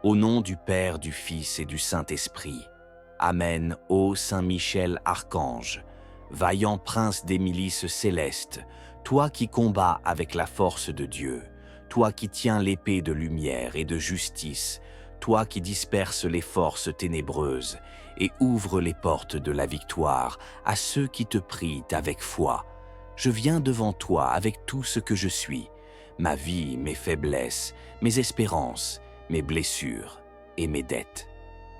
Au nom du Père, du Fils et du Saint-Esprit. Amen, ô Saint Michel Archange, vaillant prince des milices célestes, toi qui combats avec la force de Dieu, toi qui tiens l'épée de lumière et de justice, toi qui disperses les forces ténébreuses et ouvres les portes de la victoire à ceux qui te prient avec foi. Je viens devant toi avec tout ce que je suis, ma vie, mes faiblesses, mes espérances, mes blessures et mes dettes.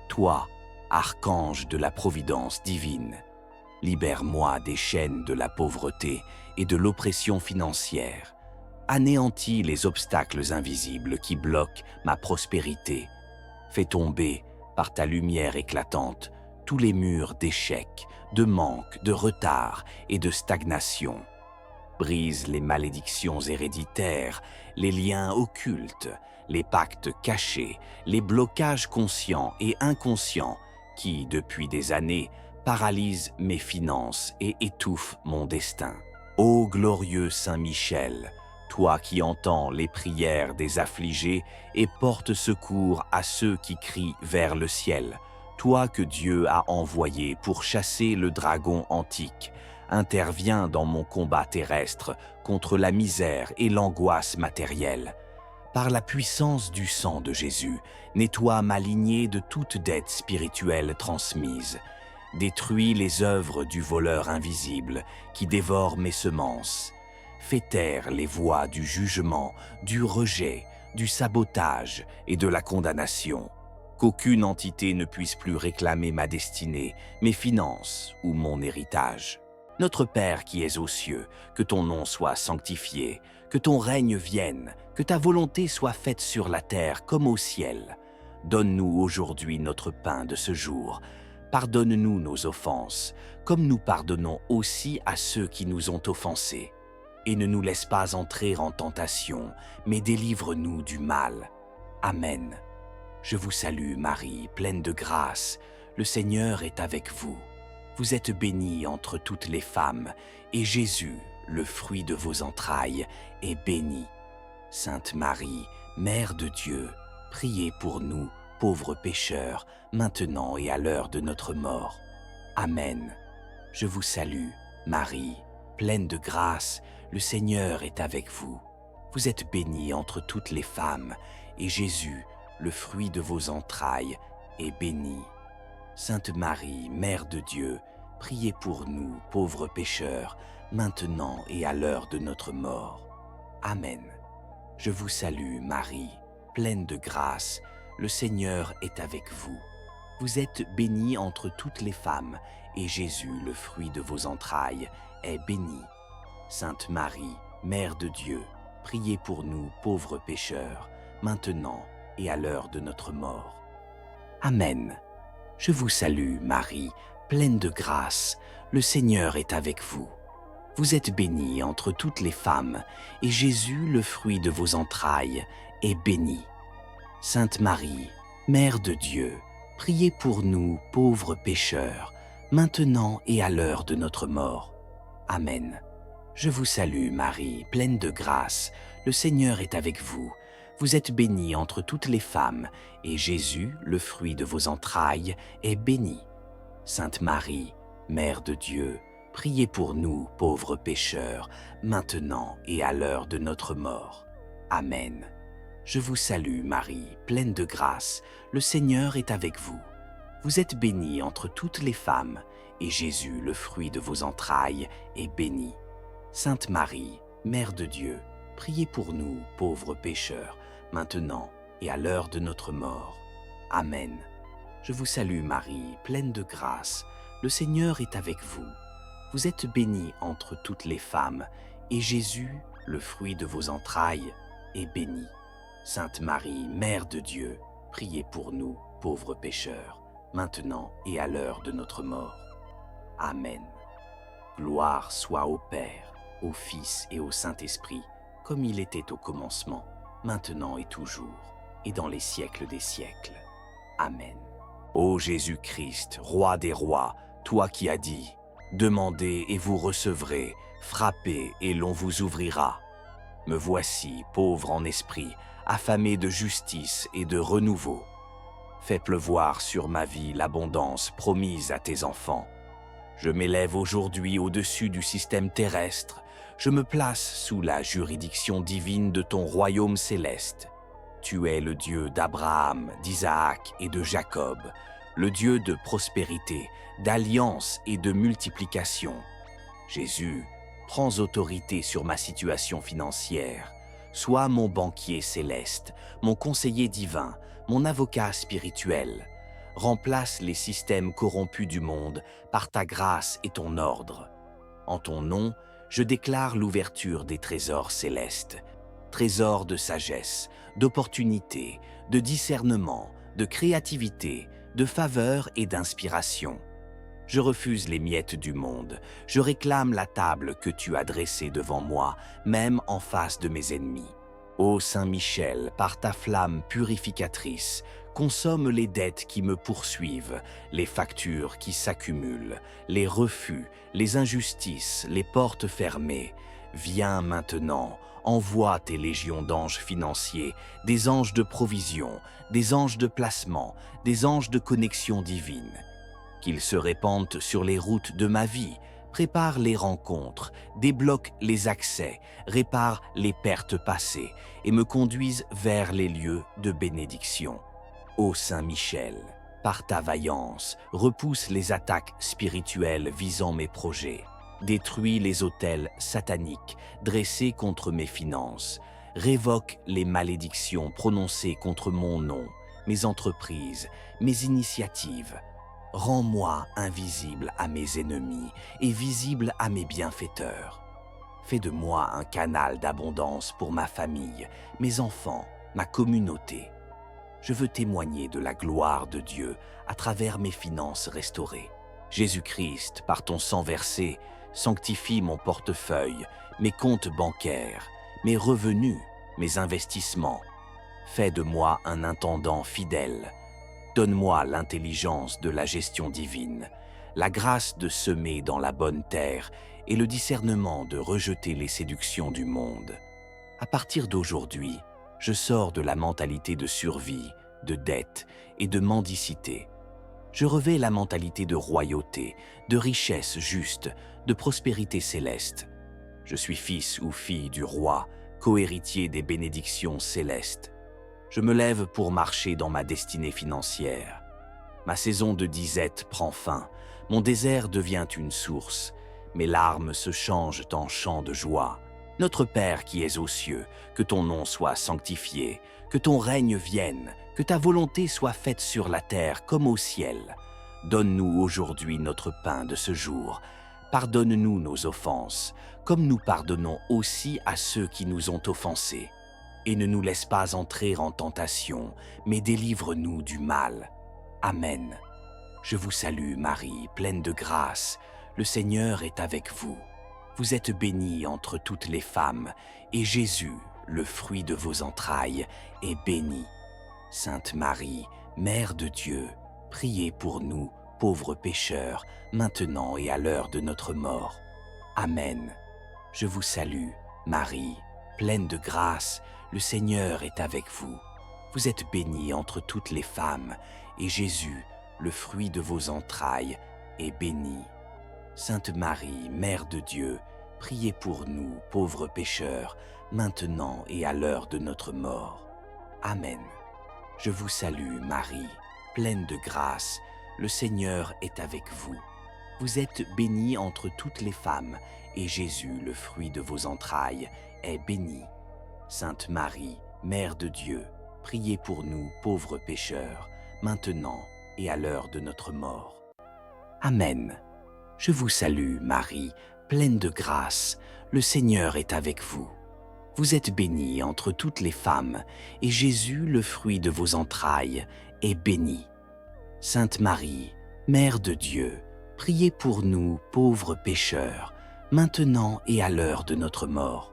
Toi, archange de la providence divine, libère-moi des chaînes de la pauvreté et de l'oppression financière. Anéantis les obstacles invisibles qui bloquent ma prospérité. Fais tomber, par ta lumière éclatante, tous les murs d'échec, de manque, de retard et de stagnation. Brise les malédictions héréditaires, les liens occultes, les pactes cachés, les blocages conscients et inconscients qui, depuis des années, paralysent mes finances et étouffent mon destin. Ô glorieux Saint Michel, toi qui entends les prières des affligés et portes secours à ceux qui crient vers le ciel, toi que Dieu a envoyé pour chasser le dragon antique, interviens dans mon combat terrestre contre la misère et l'angoisse matérielle. Par la puissance du sang de Jésus, nettoie ma lignée de toute dette spirituelle transmise. Détruis les œuvres du voleur invisible qui dévore mes semences. Fais taire les voix du jugement, du rejet, du sabotage et de la condamnation. Qu'aucune entité ne puisse plus réclamer ma destinée, mes finances ou mon héritage. Notre Père qui es aux cieux, que ton nom soit sanctifié, que ton règne vienne, que ta volonté soit faite sur la terre comme au ciel. Donne-nous aujourd'hui notre pain de ce jour. Pardonne-nous nos offenses, comme nous pardonnons aussi à ceux qui nous ont offensés. Et ne nous laisse pas entrer en tentation, mais délivre-nous du mal. Amen. Je vous salue Marie, pleine de grâce, le Seigneur est avec vous. Vous êtes bénie entre toutes les femmes, et Jésus, le fruit de vos entrailles, est béni. Sainte Marie, Mère de Dieu, priez pour nous, pauvres pécheurs, maintenant et à l'heure de notre mort. Amen. Je vous salue, Marie, pleine de grâce, le Seigneur est avec vous. Vous êtes bénie entre toutes les femmes, et Jésus, le fruit de vos entrailles, est béni. Sainte Marie, Mère de Dieu, priez pour nous, pauvres pécheurs, maintenant et à l'heure de notre mort. Amen. Je vous salue, Marie, pleine de grâce, le Seigneur est avec vous. Vous êtes bénie entre toutes les femmes, et Jésus, le fruit de vos entrailles, est béni. Sainte Marie, Mère de Dieu, priez pour nous, pauvres pécheurs, maintenant et à l'heure de notre mort. Amen. Je vous salue, Marie, pleine de grâce, le Seigneur est avec vous. Vous êtes bénie entre toutes les femmes, et Jésus, le fruit de vos entrailles, est béni. Sainte Marie, Mère de Dieu, priez pour nous, pauvres pécheurs, maintenant et à l'heure de notre mort. Amen. Je vous salue, Marie, pleine de grâce, le Seigneur est avec vous. Vous êtes bénie entre toutes les femmes, et Jésus, le fruit de vos entrailles, est béni. Sainte Marie, Mère de Dieu, priez pour nous, pauvres pécheurs, maintenant et à l'heure de notre mort. Amen. Je vous salue, Marie, pleine de grâce, le Seigneur est avec vous. Vous êtes bénie entre toutes les femmes, et Jésus, le fruit de vos entrailles, est béni. Sainte Marie, Mère de Dieu, priez pour nous, pauvres pécheurs, maintenant et à l'heure de notre mort. Amen. Je vous salue Marie, pleine de grâce, le Seigneur est avec vous. Vous êtes bénie entre toutes les femmes, et Jésus, le fruit de vos entrailles, est béni. Sainte Marie, Mère de Dieu, priez pour nous, pauvres pécheurs, maintenant et à l'heure de notre mort. Amen. Gloire soit au Père, au Fils et au Saint-Esprit, comme il était au commencement, maintenant et toujours, et dans les siècles des siècles. Amen. Ô Jésus-Christ, Roi des rois, toi qui as dit « Demandez et vous recevrez, frappez et l'on vous ouvrira ». Me voici, pauvre en esprit, affamé de justice et de renouveau. Fais pleuvoir sur ma vie l'abondance promise à tes enfants. Je m'élève aujourd'hui au-dessus du système terrestre. Je me place sous la juridiction divine de ton royaume céleste. Tu es le Dieu d'Abraham, d'Isaac et de Jacob, le Dieu de prospérité, d'alliance et de multiplication. Jésus, prends autorité sur ma situation financière. Sois mon banquier céleste, mon conseiller divin, mon avocat spirituel. Remplace les systèmes corrompus du monde par ta grâce et ton ordre. En ton nom, je déclare l'ouverture des trésors célestes, trésors de sagesse, d'opportunité, de discernement, de créativité, de faveur et d'inspiration. Je refuse les miettes du monde, je réclame la table que tu as dressée devant moi, même en face de mes ennemis. Ô Saint Michel, par ta flamme purificatrice, consomme les dettes qui me poursuivent, les factures qui s'accumulent, les refus, les injustices, les portes fermées. Viens maintenant, envoie tes légions d'anges financiers, des anges de provision, des anges de placement, des anges de connexion divine. Qu'ils se répandent sur les routes de ma vie, prépare les rencontres, débloque les accès, répare les pertes passées et me conduise vers les lieux de bénédiction. Ô Saint Michel, par ta vaillance, repousse les attaques spirituelles visant mes projets, détruis les autels sataniques dressés contre mes finances, révoque les malédictions prononcées contre mon nom, mes entreprises, mes initiatives. Rends-moi invisible à mes ennemis et visible à mes bienfaiteurs. Fais de moi un canal d'abondance pour ma famille, mes enfants, ma communauté. Je veux témoigner de la gloire de Dieu à travers mes finances restaurées. Jésus-Christ, par ton sang versé, sanctifie mon portefeuille, mes comptes bancaires, mes revenus, mes investissements. Fais de moi un intendant fidèle. Donne-moi l'intelligence de la gestion divine, la grâce de semer dans la bonne terre et le discernement de rejeter les séductions du monde. À partir d'aujourd'hui, je sors de la mentalité de survie, de dette et de mendicité. Je revêts la mentalité de royauté, de richesse juste, de prospérité céleste. Je suis fils ou fille du roi, co-héritier des bénédictions célestes. Je me lève pour marcher dans ma destinée financière. Ma saison de disette prend fin, mon désert devient une source, mes larmes se changent en chants de joie. Notre Père qui es aux cieux, que ton nom soit sanctifié, que ton règne vienne, que ta volonté soit faite sur la terre comme au ciel. Donne-nous aujourd'hui notre pain de ce jour. Pardonne-nous nos offenses, comme nous pardonnons aussi à ceux qui nous ont offensés. Et ne nous laisse pas entrer en tentation, mais délivre-nous du mal. Amen. Je vous salue Marie, pleine de grâce, le Seigneur est avec vous. Vous êtes bénie entre toutes les femmes, et Jésus, le fruit de vos entrailles, est béni. Sainte Marie, Mère de Dieu, priez pour nous, pauvres pécheurs, maintenant et à l'heure de notre mort. Amen. Je vous salue, Marie, pleine de grâce, le Seigneur est avec vous. Vous êtes bénie entre toutes les femmes, et Jésus, le fruit de vos entrailles, est béni. Sainte Marie, Mère de Dieu, priez pour nous, pauvres pécheurs, maintenant et à l'heure de notre mort. Amen. Je vous salue, Marie, pleine de grâce, le Seigneur est avec vous. Vous êtes bénie entre toutes les femmes, et Jésus, le fruit de vos entrailles, est béni. Sainte Marie, Mère de Dieu, priez pour nous, pauvres pécheurs, maintenant et à l'heure de notre mort. Amen. Je vous salue, Marie, pleine de grâce, le Seigneur est avec vous. Vous êtes bénie entre toutes les femmes, et Jésus, le fruit de vos entrailles, est béni. Sainte Marie, Mère de Dieu, priez pour nous, pauvres pécheurs, maintenant et à l'heure de notre mort.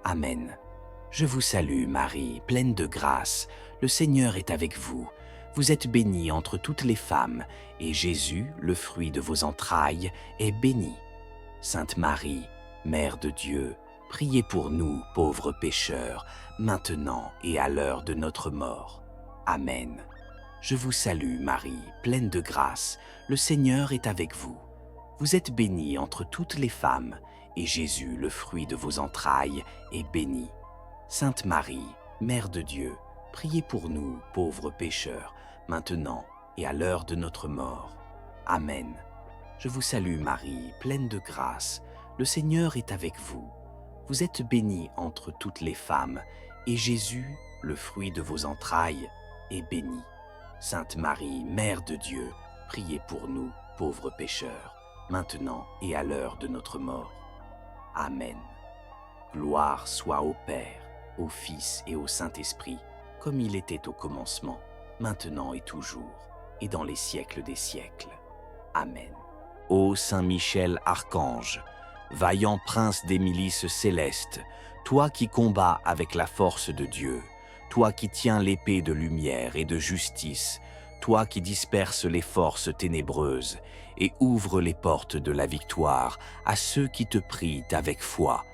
Amen. Je vous salue, Marie, pleine de grâce, le Seigneur est avec vous. Vous êtes bénie entre toutes les femmes, et Jésus, le fruit de vos entrailles, est béni. Sainte Marie, Mère de Dieu, priez pour nous, pauvres pécheurs, maintenant et à l'heure de notre mort. Amen. Je vous salue Marie, pleine de grâce, le Seigneur est avec vous. Vous êtes bénie entre toutes les femmes, et Jésus, le fruit de vos entrailles, est béni. Sainte Marie, Mère de Dieu, priez pour nous, pauvres pécheurs, maintenant et à l'heure de notre mort. Amen. Je vous salue Marie, pleine de grâce, le Seigneur est avec vous. Vous êtes bénie entre toutes les femmes, et Jésus, le fruit de vos entrailles, est béni. Sainte Marie, Mère de Dieu, priez pour nous, pauvres pécheurs, maintenant et à l'heure de notre mort. Amen. Gloire soit au Père, au Fils et au Saint-Esprit, comme il était au commencement, maintenant et toujours, et dans les siècles des siècles. Amen. Ô Saint Michel, archange, vaillant prince des milices célestes, toi qui combats avec la force de Dieu, toi qui tiens l'épée de lumière et de justice, toi qui disperses les forces ténébreuses et ouvres les portes de la victoire à ceux qui te prient avec foi,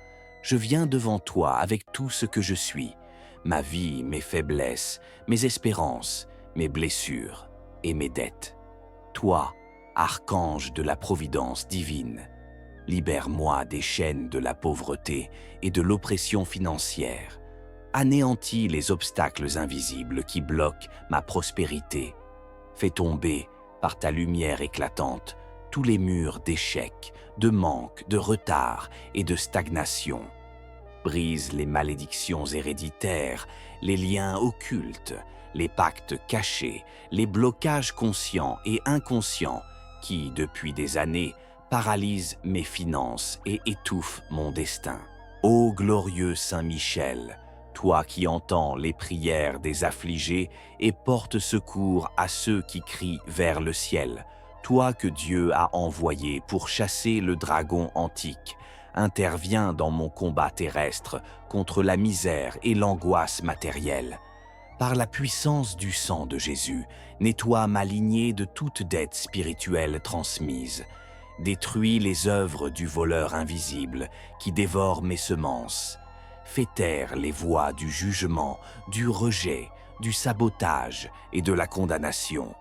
je viens devant toi avec tout ce que je suis, ma vie, mes faiblesses, mes espérances, mes blessures et mes dettes. Toi, archange de la providence divine, libère-moi des chaînes de la pauvreté et de l'oppression financière. Anéantis les obstacles invisibles qui bloquent ma prospérité. Fais tomber, par ta lumière éclatante, tous les murs d'échec, de manque, de retard et de stagnation. Brise les malédictions héréditaires, les liens occultes, les pactes cachés, les blocages conscients et inconscients qui, depuis des années, paralysent mes finances et étouffent mon destin. Ô glorieux Saint Michel, toi qui entends les prières des affligés et portes secours à ceux qui crient vers le ciel, toi que Dieu a envoyé pour chasser le dragon antique, interviens dans mon combat terrestre contre la misère et l'angoisse matérielle. Par la puissance du sang de Jésus, nettoie ma lignée de toute dette spirituelle transmise. Détruis les œuvres du voleur invisible qui dévore mes semences. Fais taire les voix du jugement, du rejet, du sabotage et de la condamnation.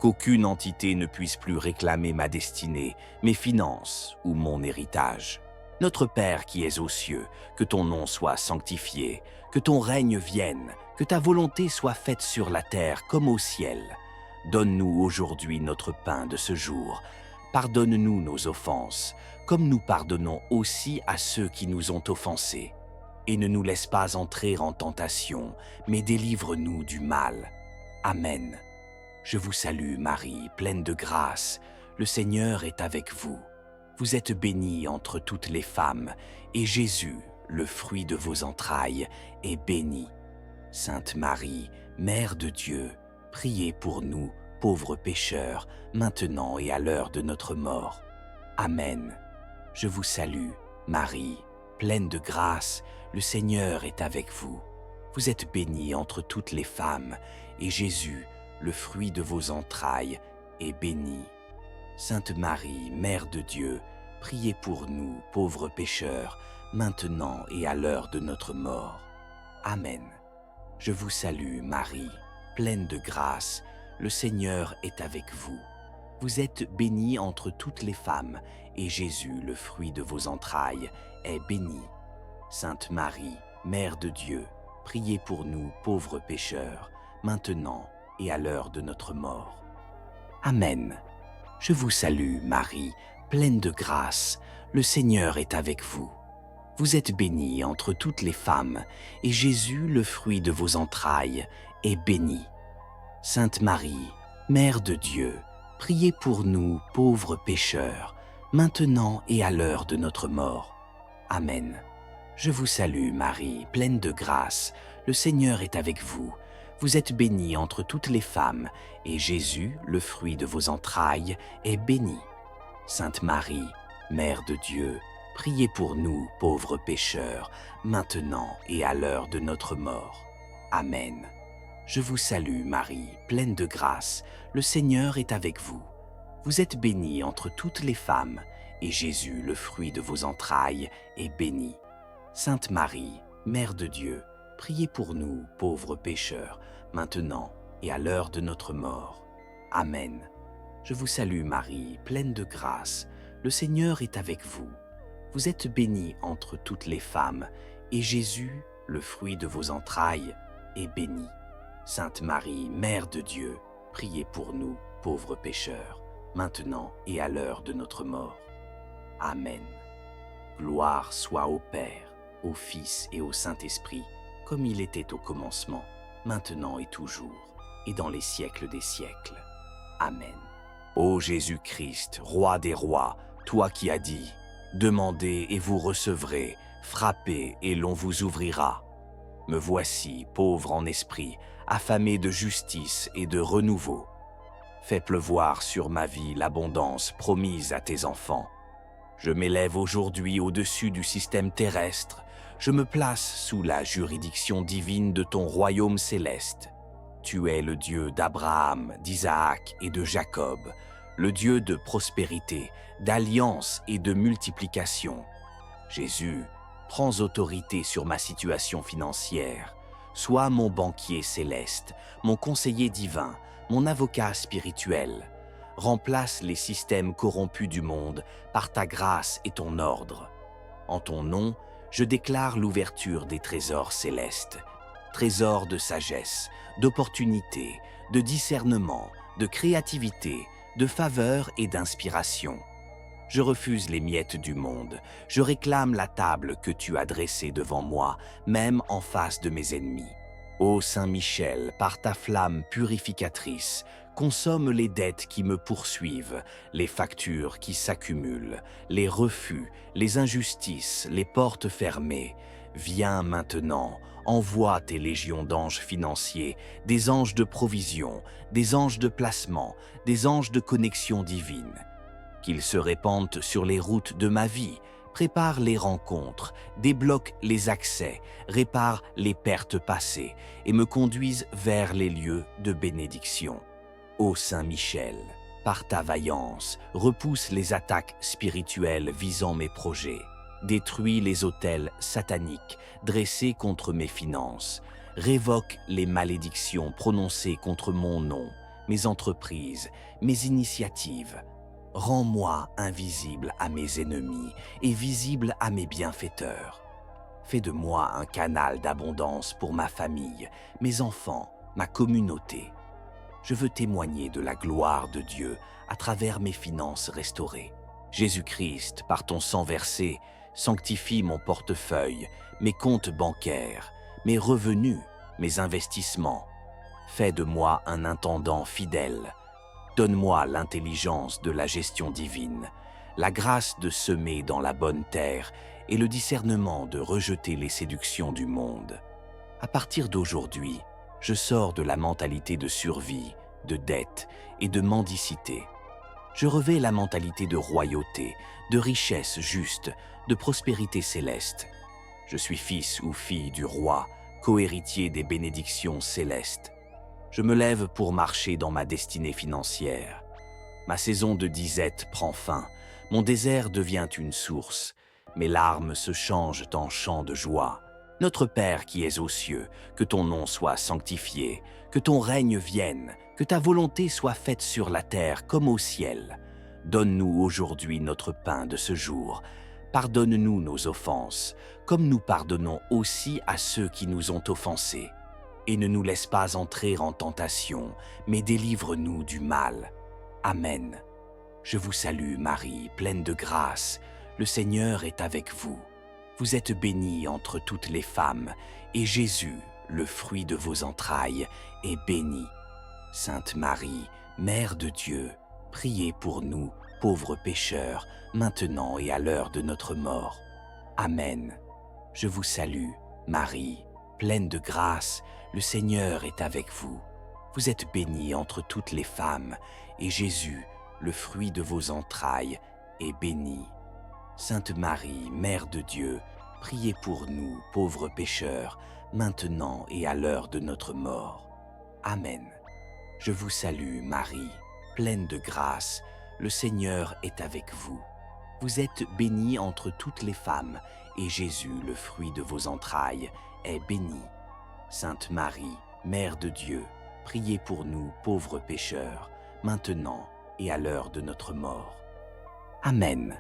Qu'aucune entité ne puisse plus réclamer ma destinée, mes finances ou mon héritage. Notre Père qui es aux cieux, que ton nom soit sanctifié, que ton règne vienne, que ta volonté soit faite sur la terre comme au ciel. Donne-nous aujourd'hui notre pain de ce jour. Pardonne-nous nos offenses, comme nous pardonnons aussi à ceux qui nous ont offensés. Et ne nous laisse pas entrer en tentation, mais délivre-nous du mal. Amen. Je vous salue Marie, pleine de grâce, le Seigneur est avec vous. Vous êtes bénie entre toutes les femmes, et Jésus, le fruit de vos entrailles, est béni. Sainte Marie, Mère de Dieu, priez pour nous, pauvres pécheurs, maintenant et à l'heure de notre mort. Amen. Je vous salue, Marie, pleine de grâce, le Seigneur est avec vous. Vous êtes bénie entre toutes les femmes, et Jésus, le fruit de vos entrailles, est béni. Sainte Marie, Mère de Dieu, priez pour nous, pauvres pécheurs, maintenant et à l'heure de notre mort. Amen. Je vous salue, Marie, pleine de grâce, le Seigneur est avec vous. Vous êtes bénie entre toutes les femmes, et Jésus, le fruit de vos entrailles, est béni. Sainte Marie, Mère de Dieu, priez pour nous, pauvres pécheurs, maintenant et à l'heure de notre mort. Amen. Je vous salue, Marie, pleine de grâce, le Seigneur est avec vous. Vous êtes bénie entre toutes les femmes, et Jésus, le fruit de vos entrailles, est béni. Sainte Marie, Mère de Dieu, priez pour nous, pauvres pécheurs, maintenant et à l'heure de notre mort. Amen. Je vous salue, Marie, pleine de grâce, le Seigneur est avec vous. Vous êtes bénie entre toutes les femmes, et Jésus, le fruit de vos entrailles, est béni. Sainte Marie, Mère de Dieu, priez pour nous, pauvres pécheurs, maintenant et à l'heure de notre mort. Amen. Je vous salue, Marie, pleine de grâce, le Seigneur est avec vous. Vous êtes bénie entre toutes les femmes, et Jésus, le fruit de vos entrailles, est béni. Sainte Marie, Mère de Dieu, priez pour nous, pauvres pécheurs, maintenant et à l'heure de notre mort. Amen. Je vous salue Marie, pleine de grâce. Le Seigneur est avec vous. Vous êtes bénie entre toutes les femmes, et Jésus, le fruit de vos entrailles, est béni. Sainte Marie, Mère de Dieu, priez pour nous, pauvres pécheurs, maintenant et à l'heure de notre mort. Amen. Gloire soit au Père, au Fils et au Saint-Esprit, comme il était au commencement, maintenant et toujours, et dans les siècles des siècles. Amen. Ô Jésus-Christ, Roi des rois, toi qui as dit « Demandez et vous recevrez, frappez et l'on vous ouvrira ». Me voici, pauvre en esprit, affamé de justice et de renouveau. Fais pleuvoir sur ma vie l'abondance promise à tes enfants. Je m'élève aujourd'hui au-dessus du système terrestre, je me place sous la juridiction divine de ton royaume céleste. Tu es le Dieu d'Abraham, d'Isaac et de Jacob, le Dieu de prospérité, d'alliance et de multiplication. Jésus, prends autorité sur ma situation financière. Sois mon banquier céleste, mon conseiller divin, mon avocat spirituel. Remplace les systèmes corrompus du monde par ta grâce et ton ordre. En ton nom, je déclare l'ouverture des trésors célestes, trésors de sagesse, d'opportunité, de discernement, de créativité, de faveur et d'inspiration. Je refuse les miettes du monde, je réclame la table que tu as dressée devant moi, même en face de mes ennemis. Ô Saint Michel, par ta flamme purificatrice, consomme les dettes qui me poursuivent, les factures qui s'accumulent, les refus, les injustices, les portes fermées. Viens maintenant, envoie tes légions d'anges financiers, des anges de provision, des anges de placement, des anges de connexion divine. Qu'ils se répandent sur les routes de ma vie, prépare les rencontres, débloque les accès, répare les pertes passées et me conduise vers les lieux de bénédiction. Ô Saint Michel, par ta vaillance, repousse les attaques spirituelles visant mes projets, détruis les autels sataniques dressés contre mes finances, révoque les malédictions prononcées contre mon nom, mes entreprises, mes initiatives. Rends-moi invisible à mes ennemis et visible à mes bienfaiteurs. Fais de moi un canal d'abondance pour ma famille, mes enfants, ma communauté. Je veux témoigner de la gloire de Dieu à travers mes finances restaurées. Jésus-Christ, par ton sang versé, sanctifie mon portefeuille, mes comptes bancaires, mes revenus, mes investissements. Fais de moi un intendant fidèle. Donne-moi l'intelligence de la gestion divine, la grâce de semer dans la bonne terre et le discernement de rejeter les séductions du monde. À partir d'aujourd'hui, je sors de la mentalité de survie, de dette et de mendicité. Je revêts la mentalité de royauté, de richesse juste, de prospérité céleste. Je suis fils ou fille du roi, co-héritier des bénédictions célestes. Je me lève pour marcher dans ma destinée financière. Ma saison de disette prend fin, mon désert devient une source, mes larmes se changent en chants de joie. Notre Père qui es aux cieux, que ton nom soit sanctifié, que ton règne vienne, que ta volonté soit faite sur la terre comme au ciel. Donne-nous aujourd'hui notre pain de ce jour. Pardonne-nous nos offenses, comme nous pardonnons aussi à ceux qui nous ont offensés. Et ne nous laisse pas entrer en tentation, mais délivre-nous du mal. Amen. Je vous salue Marie, pleine de grâce, le Seigneur est avec vous. Vous êtes bénie entre toutes les femmes, et Jésus, le fruit de vos entrailles, est béni. Sainte Marie, Mère de Dieu, priez pour nous, pauvres pécheurs, maintenant et à l'heure de notre mort. Amen. Je vous salue, Marie, pleine de grâce, le Seigneur est avec vous. Vous êtes bénie entre toutes les femmes, et Jésus, le fruit de vos entrailles, est béni. Sainte Marie, Mère de Dieu, priez pour nous, pauvres pécheurs, maintenant et à l'heure de notre mort. Amen. Je vous salue, Marie, pleine de grâce, le Seigneur est avec vous. Vous êtes bénie entre toutes les femmes, et Jésus, le fruit de vos entrailles, est béni. Sainte Marie, Mère de Dieu, priez pour nous pauvres pécheurs, maintenant et à l'heure de notre mort. Amen.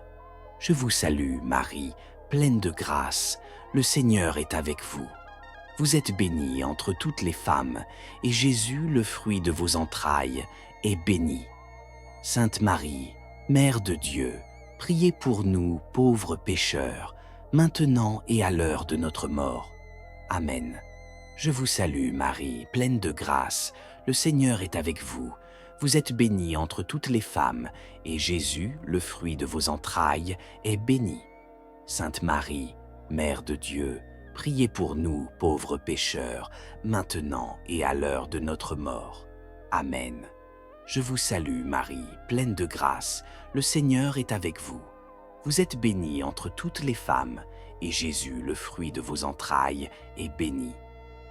Je vous salue, Marie, pleine de grâce, le Seigneur est avec vous. Vous êtes bénie entre toutes les femmes, et Jésus, le fruit de vos entrailles, est béni. Sainte Marie, Mère de Dieu, priez pour nous, pauvres pécheurs, maintenant et à l'heure de notre mort. Amen. Je vous salue, Marie, pleine de grâce, le Seigneur est avec vous. Vous êtes bénie entre toutes les femmes, et Jésus, le fruit de vos entrailles, est béni. Sainte Marie, Mère de Dieu, priez pour nous, pauvres pécheurs, maintenant et à l'heure de notre mort. Amen. Je vous salue, Marie, pleine de grâce, le Seigneur est avec vous. Vous êtes bénie entre toutes les femmes, et Jésus, le fruit de vos entrailles, est béni.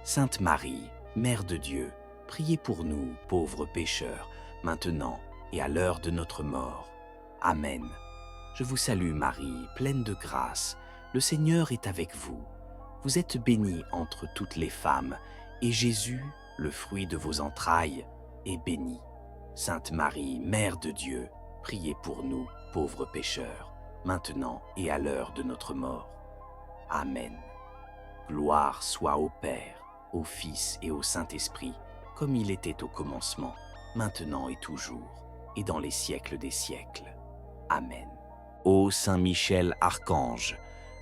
Sainte Marie, Mère de Dieu, priez pour nous, pauvres pécheurs, maintenant et à l'heure de notre mort. Amen. Je vous salue, Marie, pleine de grâce, le Seigneur est avec vous. Vous êtes bénie entre toutes les femmes, et Jésus, le fruit de vos entrailles, est béni. Sainte Marie, Mère de Dieu, priez pour nous, pauvres pécheurs, maintenant et à l'heure de notre mort. Amen. Gloire soit au Père, au Fils et au Saint-Esprit, comme il était au commencement, maintenant et toujours, et dans les siècles des siècles. Amen. Ô Saint Michel, archange,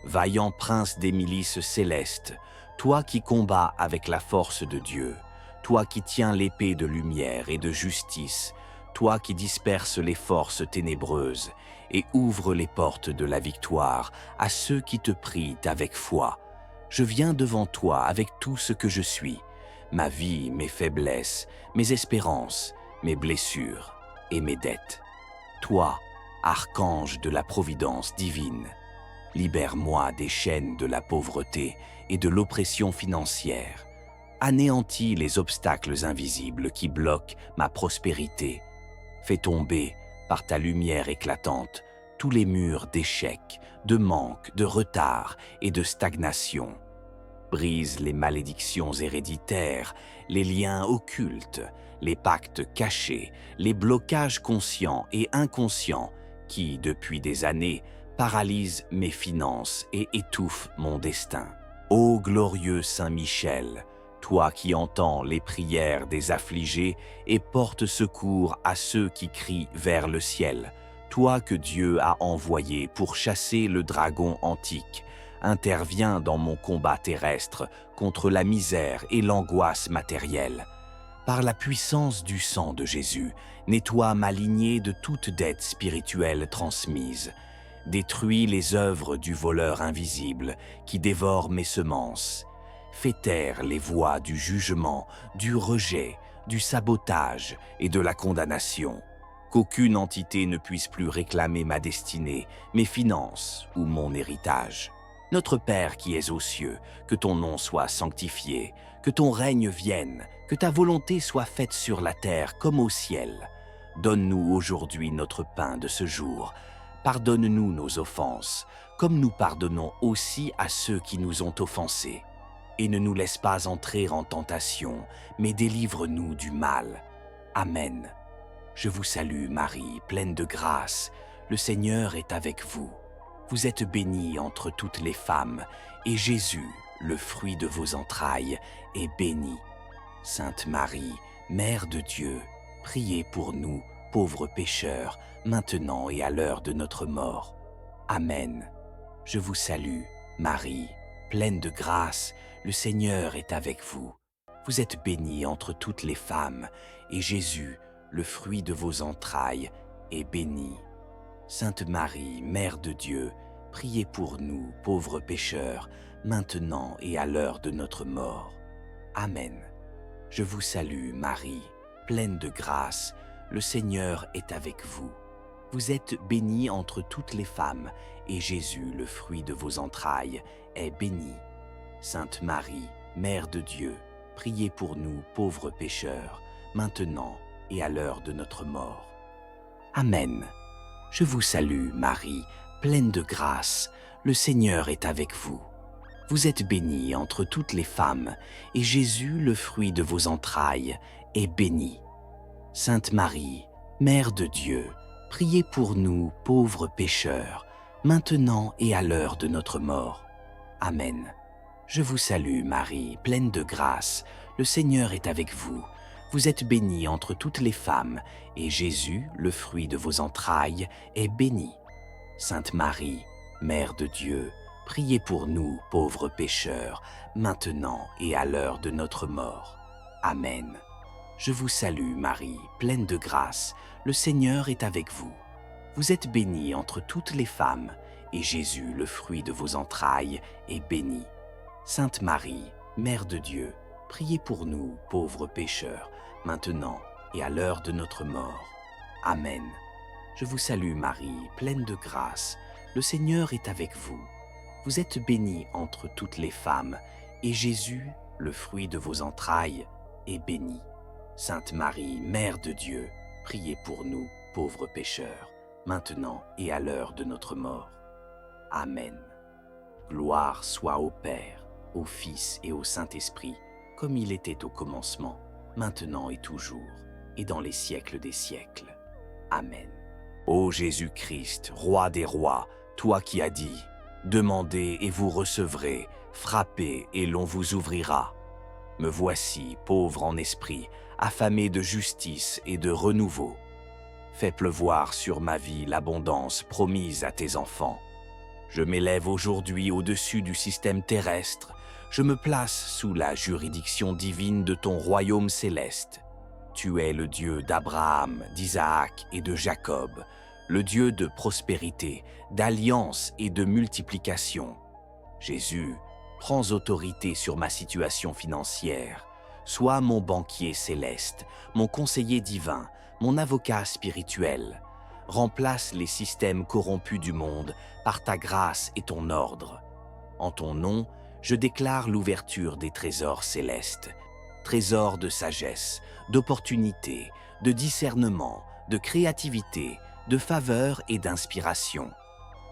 vaillant prince des milices célestes, toi qui combats avec la force de Dieu, toi qui tiens l'épée de lumière et de justice, toi qui disperses les forces ténébreuses et ouvres les portes de la victoire à ceux qui te prient avec foi, je viens devant toi avec tout ce que je suis, ma vie, mes faiblesses, mes espérances, mes blessures et mes dettes. Toi, archange de la providence divine, libère-moi des chaînes de la pauvreté et de l'oppression financière. Anéantis les obstacles invisibles qui bloquent ma prospérité. Fais tomber, par ta lumière éclatante, tous les murs d'échec, de manque, de retard et de stagnation. Brise les malédictions héréditaires, les liens occultes, les pactes cachés, les blocages conscients et inconscients qui, depuis des années, paralysent mes finances et étouffent mon destin. Ô glorieux Saint Michel, toi qui entends les prières des affligés et portes secours à ceux qui crient vers le ciel, toi que Dieu a envoyé pour chasser le dragon antique, interviens dans mon combat terrestre contre la misère et l'angoisse matérielle. Par la puissance du sang de Jésus, nettoie ma lignée de toute dette spirituelle transmise. Détruis les œuvres du voleur invisible qui dévore mes semences. Fais taire les voix du jugement, du rejet, du sabotage et de la condamnation. Qu'aucune entité ne puisse plus réclamer ma destinée, mes finances ou mon héritage. Notre Père qui es aux cieux, que ton nom soit sanctifié, que ton règne vienne, que ta volonté soit faite sur la terre comme au ciel. Donne-nous aujourd'hui notre pain de ce jour. Pardonne-nous nos offenses, comme nous pardonnons aussi à ceux qui nous ont offensés. Et ne nous laisse pas entrer en tentation, mais délivre-nous du mal. Amen. Je vous salue, Marie, pleine de grâce. Le Seigneur est avec vous. Vous êtes bénie entre toutes les femmes, et Jésus, le fruit de vos entrailles, est béni. Sainte Marie, Mère de Dieu, priez pour nous, pauvres pécheurs, maintenant et à l'heure de notre mort. Amen. Je vous salue, Marie, pleine de grâce, le Seigneur est avec vous. Vous êtes bénie entre toutes les femmes, et Jésus, le fruit de vos entrailles, est béni. Sainte Marie, Mère de Dieu, priez pour nous, pauvres pécheurs, maintenant et à l'heure de notre mort. Amen. Je vous salue, Marie, pleine de grâce, le Seigneur est avec vous. Vous êtes bénie entre toutes les femmes, et Jésus, le fruit de vos entrailles, est béni. Sainte Marie, Mère de Dieu, priez pour nous, pauvres pécheurs, maintenant et à l'heure de notre mort. Amen. Je vous salue, Marie, pleine de grâce, le Seigneur est avec vous. Vous êtes bénie entre toutes les femmes, et Jésus, le fruit de vos entrailles, est bénie. Sainte Marie, Mère de Dieu, priez pour nous pauvres pécheurs, maintenant et à l'heure de notre mort. Amen. Je vous salue Marie, pleine de grâce, le Seigneur est avec vous. Vous êtes bénie entre toutes les femmes, et Jésus, le fruit de vos entrailles, est béni. Sainte Marie, Mère de Dieu, priez pour nous pauvres pécheurs, maintenant et à l'heure de notre mort. Amen. Je vous salue Marie, pleine de grâce, le Seigneur est avec vous. Vous êtes bénie entre toutes les femmes, et Jésus, le fruit de vos entrailles, est béni. Sainte Marie, Mère de Dieu, priez pour nous, pauvres pécheurs, maintenant et à l'heure de notre mort. Amen. Je vous salue Marie, pleine de grâce, le Seigneur est avec vous. Vous êtes bénie entre toutes les femmes, et Jésus, le fruit de vos entrailles, est béni. Sainte Marie, Mère de Dieu, priez pour nous, pauvres pécheurs, maintenant et à l'heure de notre mort. Amen. Gloire soit au Père, au Fils et au Saint-Esprit, comme il était au commencement, maintenant et toujours, et dans les siècles des siècles. Amen. Ô Jésus-Christ, Roi des rois, toi qui as dit « Demandez et vous recevrez, frappez et l'on vous ouvrira ». Me voici, pauvre en esprit, affamé de justice et de renouveau. Fais pleuvoir sur ma vie l'abondance promise à tes enfants. Je m'élève aujourd'hui au-dessus du système terrestre, je me place sous la juridiction divine de ton royaume céleste. Tu es le Dieu d'Abraham, d'Isaac et de Jacob, le Dieu de prospérité, d'alliance et de multiplication. Jésus, prends autorité sur ma situation financière. Sois mon banquier céleste, mon conseiller divin, mon avocat spirituel. Remplace les systèmes corrompus du monde par ta grâce et ton ordre. En ton nom, je déclare l'ouverture des trésors célestes, trésors de sagesse, d'opportunité, de discernement, de créativité, de faveur et d'inspiration.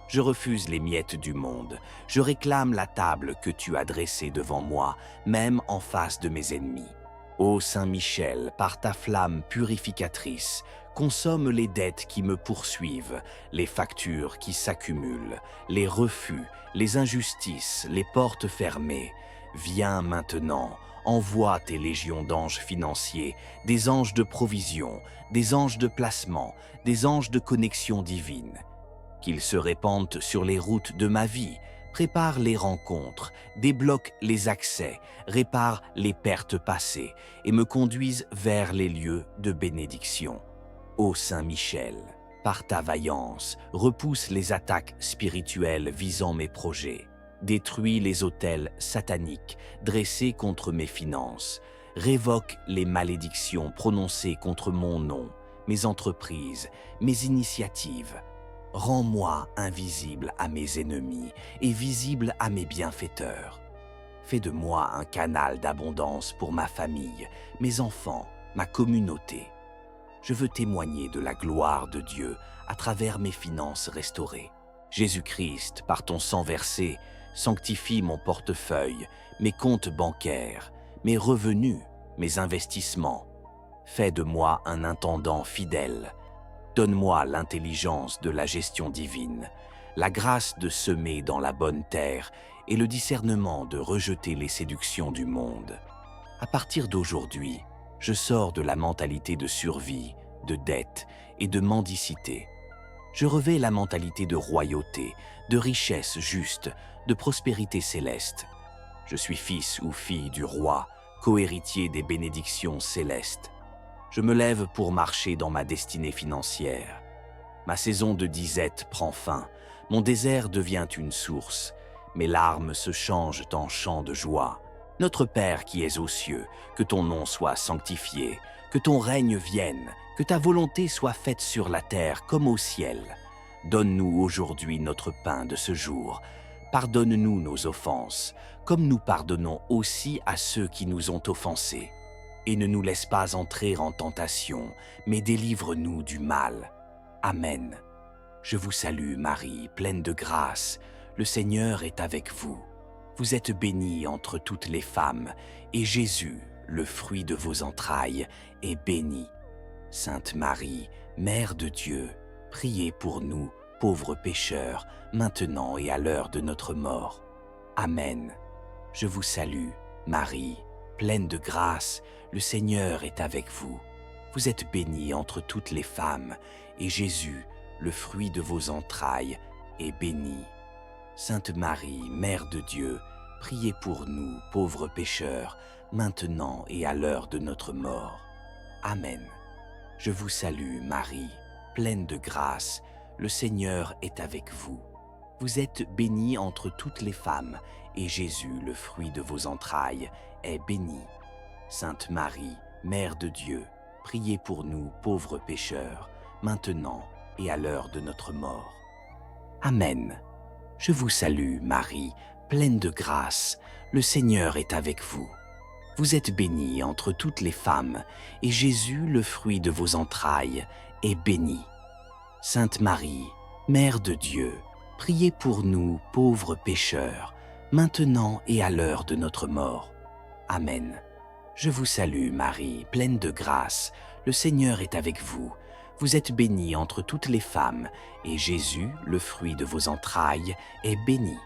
Je refuse les miettes du monde, je réclame la table que tu as dressée devant moi, même en face de mes ennemis. Ô Saint Michel, par ta flamme purificatrice, consomme les dettes qui me poursuivent, les factures qui s'accumulent, les refus, les injustices, les portes fermées. Viens maintenant, envoie tes légions d'anges financiers, des anges de provision, des anges de placement, des anges de connexion divine. Qu'ils se répandent sur les routes de ma vie, prépare les rencontres, débloque les accès, répare les pertes passées et me conduise vers les lieux de bénédiction. Ô Saint Michel, par ta vaillance, repousse les attaques spirituelles visant mes projets, détruis les autels sataniques dressés contre mes finances, révoque les malédictions prononcées contre mon nom, mes entreprises, mes initiatives. Rends-moi invisible à mes ennemis et visible à mes bienfaiteurs. Fais de moi un canal d'abondance pour ma famille, mes enfants, ma communauté. Je veux témoigner de la gloire de Dieu à travers mes finances restaurées. Jésus-Christ, par ton sang versé, sanctifie mon portefeuille, mes comptes bancaires, mes revenus, mes investissements. Fais de moi un intendant fidèle. Donne-moi l'intelligence de la gestion divine, la grâce de semer dans la bonne terre et le discernement de rejeter les séductions du monde. À partir d'aujourd'hui, je sors de la mentalité de survie, de dette et de mendicité. Je revêts la mentalité de royauté, de richesse juste, de prospérité céleste. Je suis fils ou fille du roi, co-héritier des bénédictions célestes. Je me lève pour marcher dans ma destinée financière. Ma saison de disette prend fin, mon désert devient une source, mes larmes se changent en chants de joie. Notre Père qui es aux cieux, que ton nom soit sanctifié, que ton règne vienne, que ta volonté soit faite sur la terre comme au ciel. Donne-nous aujourd'hui notre pain de ce jour. Pardonne-nous nos offenses, comme nous pardonnons aussi à ceux qui nous ont offensés. Et ne nous laisse pas entrer en tentation, mais délivre-nous du mal. Amen. Je vous salue Marie, pleine de grâce, le Seigneur est avec vous. Vous êtes bénie entre toutes les femmes, et Jésus, le fruit de vos entrailles, est béni. Sainte Marie, Mère de Dieu, priez pour nous, pauvres pécheurs, maintenant et à l'heure de notre mort. Amen. Je vous salue, Marie, pleine de grâce, le Seigneur est avec vous. Vous êtes bénie entre toutes les femmes, et Jésus, le fruit de vos entrailles, est béni. Sainte Marie, Mère de Dieu, priez pour nous, pauvres pécheurs, maintenant et à l'heure de notre mort. Amen. Je vous salue, Marie, pleine de grâce, le Seigneur est avec vous. Vous êtes bénie entre toutes les femmes, et Jésus, le fruit de vos entrailles, est béni. Sainte Marie, Mère de Dieu, priez pour nous, pauvres pécheurs, maintenant et à l'heure de notre mort. Amen. Je vous salue, Marie, pleine de grâce, le Seigneur est avec vous. Vous êtes bénie entre toutes les femmes, et Jésus, le fruit de vos entrailles, est béni. Sainte Marie, Mère de Dieu, priez pour nous, pauvres pécheurs, maintenant et à l'heure de notre mort. Amen. Je vous salue, Marie, pleine de grâce, le Seigneur est avec vous. Vous êtes bénie entre toutes les femmes, et Jésus, le fruit de vos entrailles, est béni.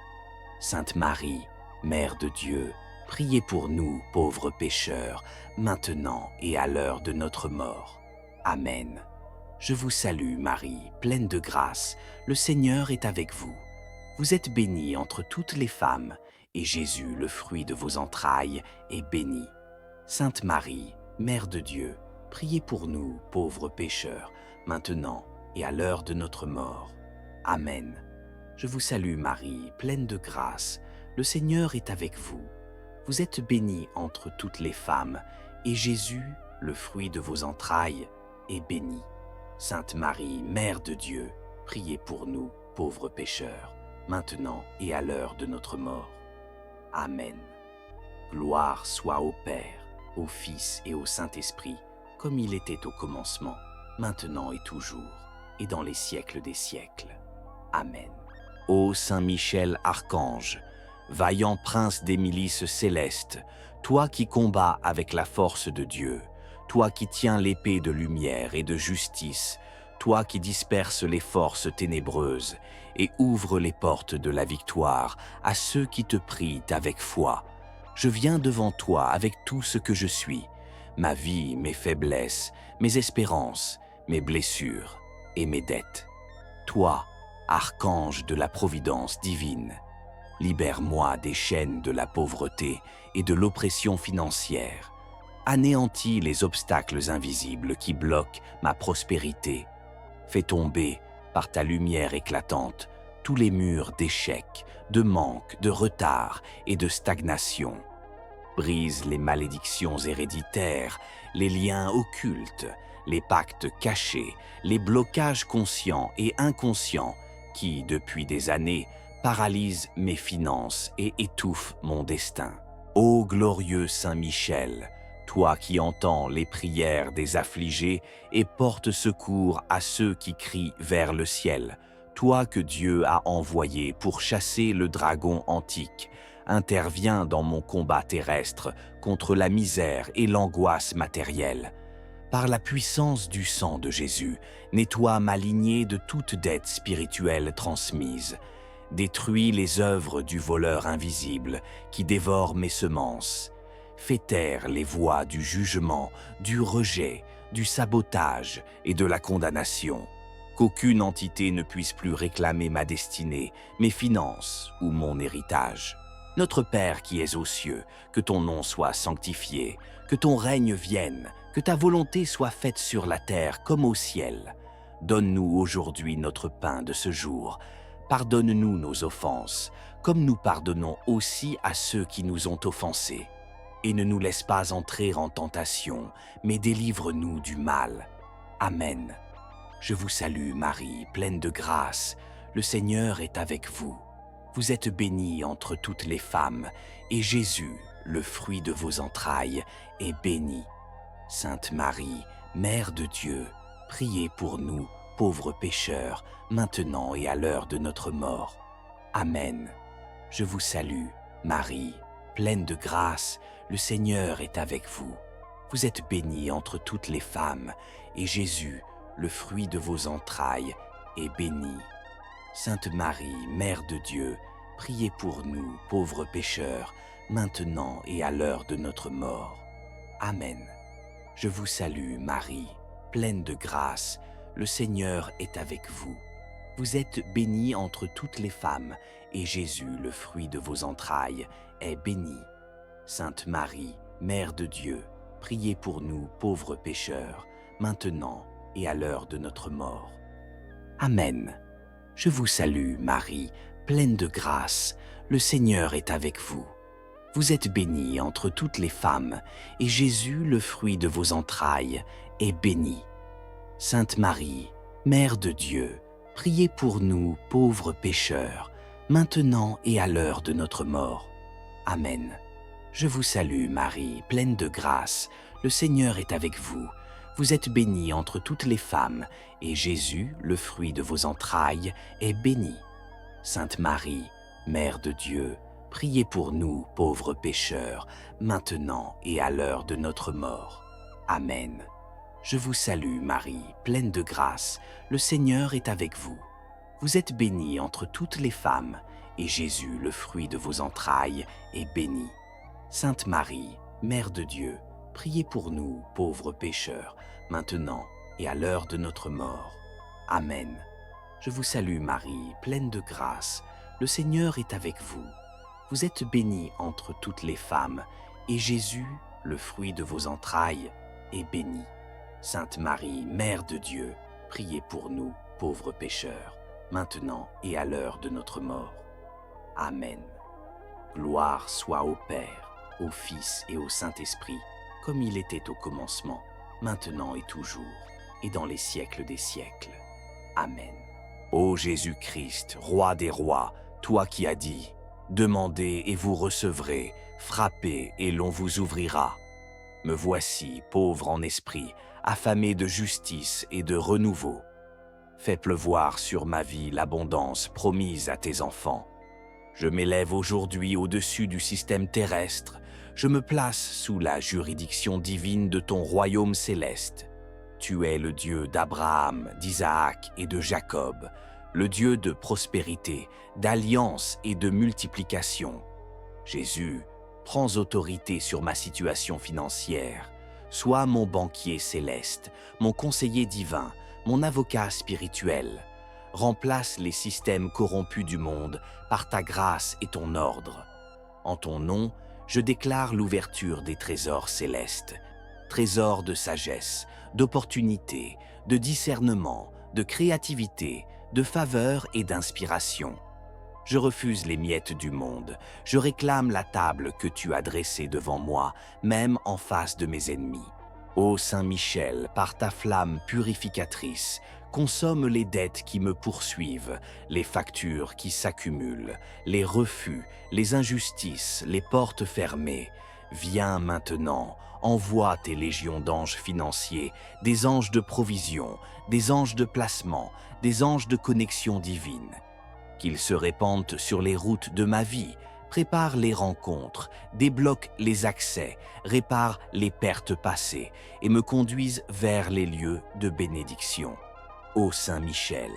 Sainte Marie, Mère de Dieu, priez pour nous, pauvres pécheurs, maintenant et à l'heure de notre mort. Amen. Je vous salue, Marie, pleine de grâce, le Seigneur est avec vous. Vous êtes bénie entre toutes les femmes, et Jésus, le fruit de vos entrailles, est béni. Sainte Marie, Mère de Dieu, priez pour nous, pauvres pécheurs, maintenant et à l'heure de notre mort. Amen. Je vous salue, Marie, pleine de grâce, le Seigneur est avec vous. Vous êtes bénie entre toutes les femmes, et Jésus, le fruit de vos entrailles, est béni. Sainte Marie, Mère de Dieu, priez pour nous, pauvres pécheurs, maintenant et à l'heure de notre mort. Amen. Gloire soit au Père, au Fils et au Saint-Esprit, comme il était au commencement, maintenant et toujours, et dans les siècles des siècles. Amen. Ô Saint Michel Archange, vaillant prince des milices célestes, toi qui combats avec la force de Dieu, toi qui tiens l'épée de lumière et de justice, toi qui disperses les forces ténébreuses et ouvres les portes de la victoire à ceux qui te prient avec foi, je viens devant toi avec tout ce que je suis, ma vie, mes faiblesses, mes espérances, mes blessures et mes dettes. Toi, archange de la providence divine, libère-moi des chaînes de la pauvreté et de l'oppression financière. Anéantis les obstacles invisibles qui bloquent ma prospérité. Fais tomber, par ta lumière éclatante, tous les murs d'échec, de manque, de retard et de stagnation. Brise les malédictions héréditaires, les liens occultes, les pactes cachés, les blocages conscients et inconscients qui, depuis des années, paralysent mes finances et étouffent mon destin. Ô glorieux Saint Michel, toi qui entends les prières des affligés et portes secours à ceux qui crient vers le ciel, toi que Dieu a envoyé pour chasser le dragon antique, interviens dans mon combat terrestre contre la misère et l'angoisse matérielle. Par la puissance du sang de Jésus, nettoie ma lignée de toute dette spirituelle transmise. Détruis les œuvres du voleur invisible qui dévore mes semences. Fais taire les voix du jugement, du rejet, du sabotage et de la condamnation. Qu'aucune entité ne puisse plus réclamer ma destinée, mes finances ou mon héritage. Notre Père qui es aux cieux, que ton nom soit sanctifié, que ton règne vienne, que ta volonté soit faite sur la terre comme au ciel. Donne-nous aujourd'hui notre pain de ce jour. Pardonne-nous nos offenses, comme nous pardonnons aussi à ceux qui nous ont offensés. Et ne nous laisse pas entrer en tentation, mais délivre-nous du mal. Amen. Je vous salue, Marie, pleine de grâce. Le Seigneur est avec vous. Vous êtes bénie entre toutes les femmes, et Jésus, le fruit de vos entrailles, est béni. Sainte Marie, Mère de Dieu, priez pour nous, pauvres pécheurs, maintenant et à l'heure de notre mort. Amen. Je vous salue, Marie, pleine de grâce, le Seigneur est avec vous. Vous êtes bénie entre toutes les femmes, et Jésus, le fruit de vos entrailles, est béni. Sainte Marie, Mère de Dieu, priez pour nous, pauvres pécheurs, maintenant et à l'heure de notre mort. Amen. Je vous salue, Marie, pleine de grâce, le Seigneur est avec vous. Vous êtes bénie entre toutes les femmes, et Jésus, le fruit de vos entrailles, est béni. Sainte Marie, Mère de Dieu, priez pour nous, pauvres pécheurs, maintenant et à l'heure de notre mort. Amen. Je vous salue, Marie, pleine de grâce, le Seigneur est avec vous. Vous êtes bénie entre toutes les femmes, et Jésus, le fruit de vos entrailles, est béni. Sainte Marie, Mère de Dieu, priez pour nous, pauvres pécheurs, maintenant et à l'heure de notre mort. Amen. Je vous salue, Marie, pleine de grâce, le Seigneur est avec vous. Vous êtes bénie entre toutes les femmes, et Jésus, le fruit de vos entrailles, est béni. Sainte Marie, Mère de Dieu, priez pour nous, pauvres pécheurs, maintenant et à l'heure de notre mort. Amen. Je vous salue, Marie, pleine de grâce, le Seigneur est avec vous. Vous êtes bénie entre toutes les femmes, et Jésus, le fruit de vos entrailles, est béni. Sainte Marie, Mère de Dieu, priez pour nous, pauvres pécheurs, maintenant et à l'heure de notre mort. Amen. Je vous salue, Marie, pleine de grâce, le Seigneur est avec vous. Vous êtes bénie entre toutes les femmes, et Jésus, le fruit de vos entrailles, est béni. Sainte Marie, Mère de Dieu, priez pour nous, pauvres pécheurs, maintenant et à l'heure de notre mort. Amen. Gloire soit au Père, au Fils et au Saint-Esprit, comme il était au commencement, maintenant et toujours, et dans les siècles des siècles. Amen. Ô Jésus-Christ, Roi des rois, toi qui as dit « Demandez et vous recevrez, frappez et l'on vous ouvrira ». Me voici, pauvre en esprit, affamé de justice et de renouveau. Fais pleuvoir sur ma vie l'abondance promise à tes enfants. Je m'élève aujourd'hui au-dessus du système terrestre. Je me place sous la juridiction divine de ton royaume céleste. Tu es le Dieu d'Abraham, d'Isaac et de Jacob, le Dieu de prospérité, d'alliance et de multiplication. Jésus, prends autorité sur ma situation financière. Sois mon banquier céleste, mon conseiller divin, mon avocat spirituel. Remplace les systèmes corrompus du monde par ta grâce et ton ordre. En ton nom, je déclare l'ouverture des trésors célestes, trésors de sagesse, d'opportunité, de discernement, de créativité, de faveur et d'inspiration. Je refuse les miettes du monde, je réclame la table que tu as dressée devant moi, même en face de mes ennemis. Ô Saint Michel, par ta flamme purificatrice, consomme les dettes qui me poursuivent, les factures qui s'accumulent, les refus, les injustices, les portes fermées. Viens maintenant, envoie tes légions d'anges financiers, des anges de provision, des anges de placement, des anges de connexion divine. Qu'ils se répandent sur les routes de ma vie, prépare les rencontres, débloque les accès, répare les pertes passées et me conduise vers les lieux de bénédiction. Ô Saint Michel,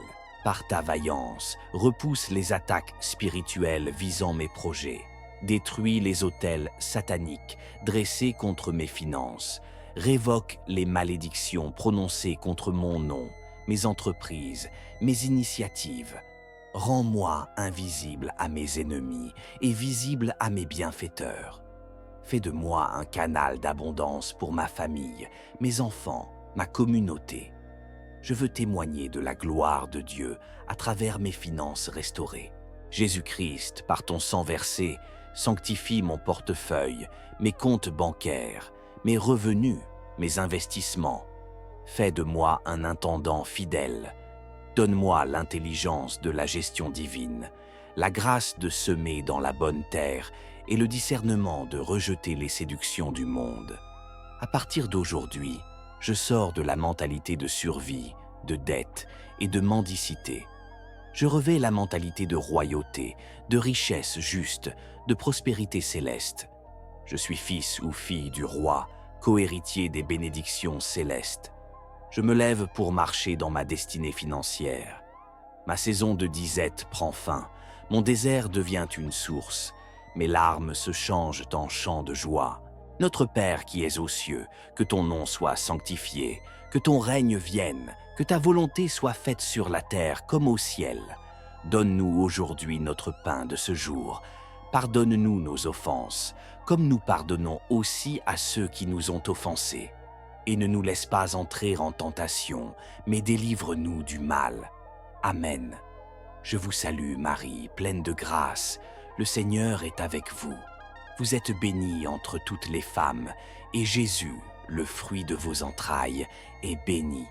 par ta vaillance, repousse les attaques spirituelles visant mes projets, détruis les autels sataniques dressés contre mes finances, révoque les malédictions prononcées contre mon nom, mes entreprises, mes initiatives. Rends-moi invisible à mes ennemis et visible à mes bienfaiteurs. Fais de moi un canal d'abondance pour ma famille, mes enfants, ma communauté. Je veux témoigner de la gloire de Dieu à travers mes finances restaurées. Jésus-Christ, par ton sang versé, sanctifie mon portefeuille, mes comptes bancaires, mes revenus, mes investissements. Fais de moi un intendant fidèle. Donne-moi l'intelligence de la gestion divine, la grâce de semer dans la bonne terre et le discernement de rejeter les séductions du monde. À partir d'aujourd'hui, je sors de la mentalité de survie, de dette et de mendicité. Je revêts la mentalité de royauté, de richesse juste, de prospérité céleste. Je suis fils ou fille du roi, co-héritier des bénédictions célestes. Je me lève pour marcher dans ma destinée financière. Ma saison de disette prend fin, mon désert devient une source, mes larmes se changent en chants de joie. Notre Père qui es aux cieux, que ton nom soit sanctifié, que ton règne vienne, que ta volonté soit faite sur la terre comme au ciel. Donne-nous aujourd'hui notre pain de ce jour. Pardonne-nous nos offenses, comme nous pardonnons aussi à ceux qui nous ont offensés. Et ne nous laisse pas entrer en tentation, mais délivre-nous du mal. Amen. Je vous salue Marie, pleine de grâce, le Seigneur est avec vous. Vous êtes bénie entre toutes les femmes, et Jésus, le fruit de vos entrailles, est béni.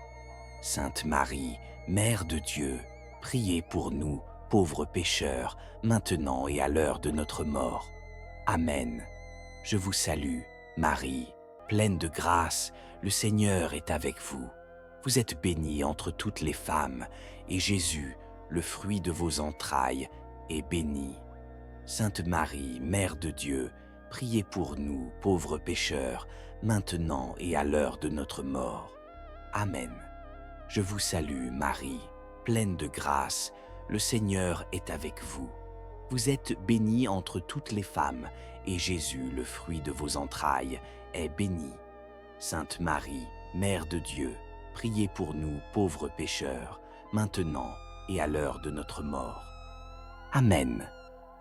Sainte Marie, Mère de Dieu, priez pour nous, pauvres pécheurs, maintenant et à l'heure de notre mort. Amen. Je vous salue, Marie, pleine de grâce, le Seigneur est avec vous. Vous êtes bénie entre toutes les femmes, et Jésus, le fruit de vos entrailles, est béni. Sainte Marie, Mère de Dieu, priez pour nous, pauvres pécheurs, maintenant et à l'heure de notre mort. Amen. Je vous salue, Marie, pleine de grâce, le Seigneur est avec vous. Vous êtes bénie entre toutes les femmes, et Jésus, le fruit de vos entrailles, est béni. Sainte Marie, Mère de Dieu, priez pour nous, pauvres pécheurs, maintenant et à l'heure de notre mort. Amen.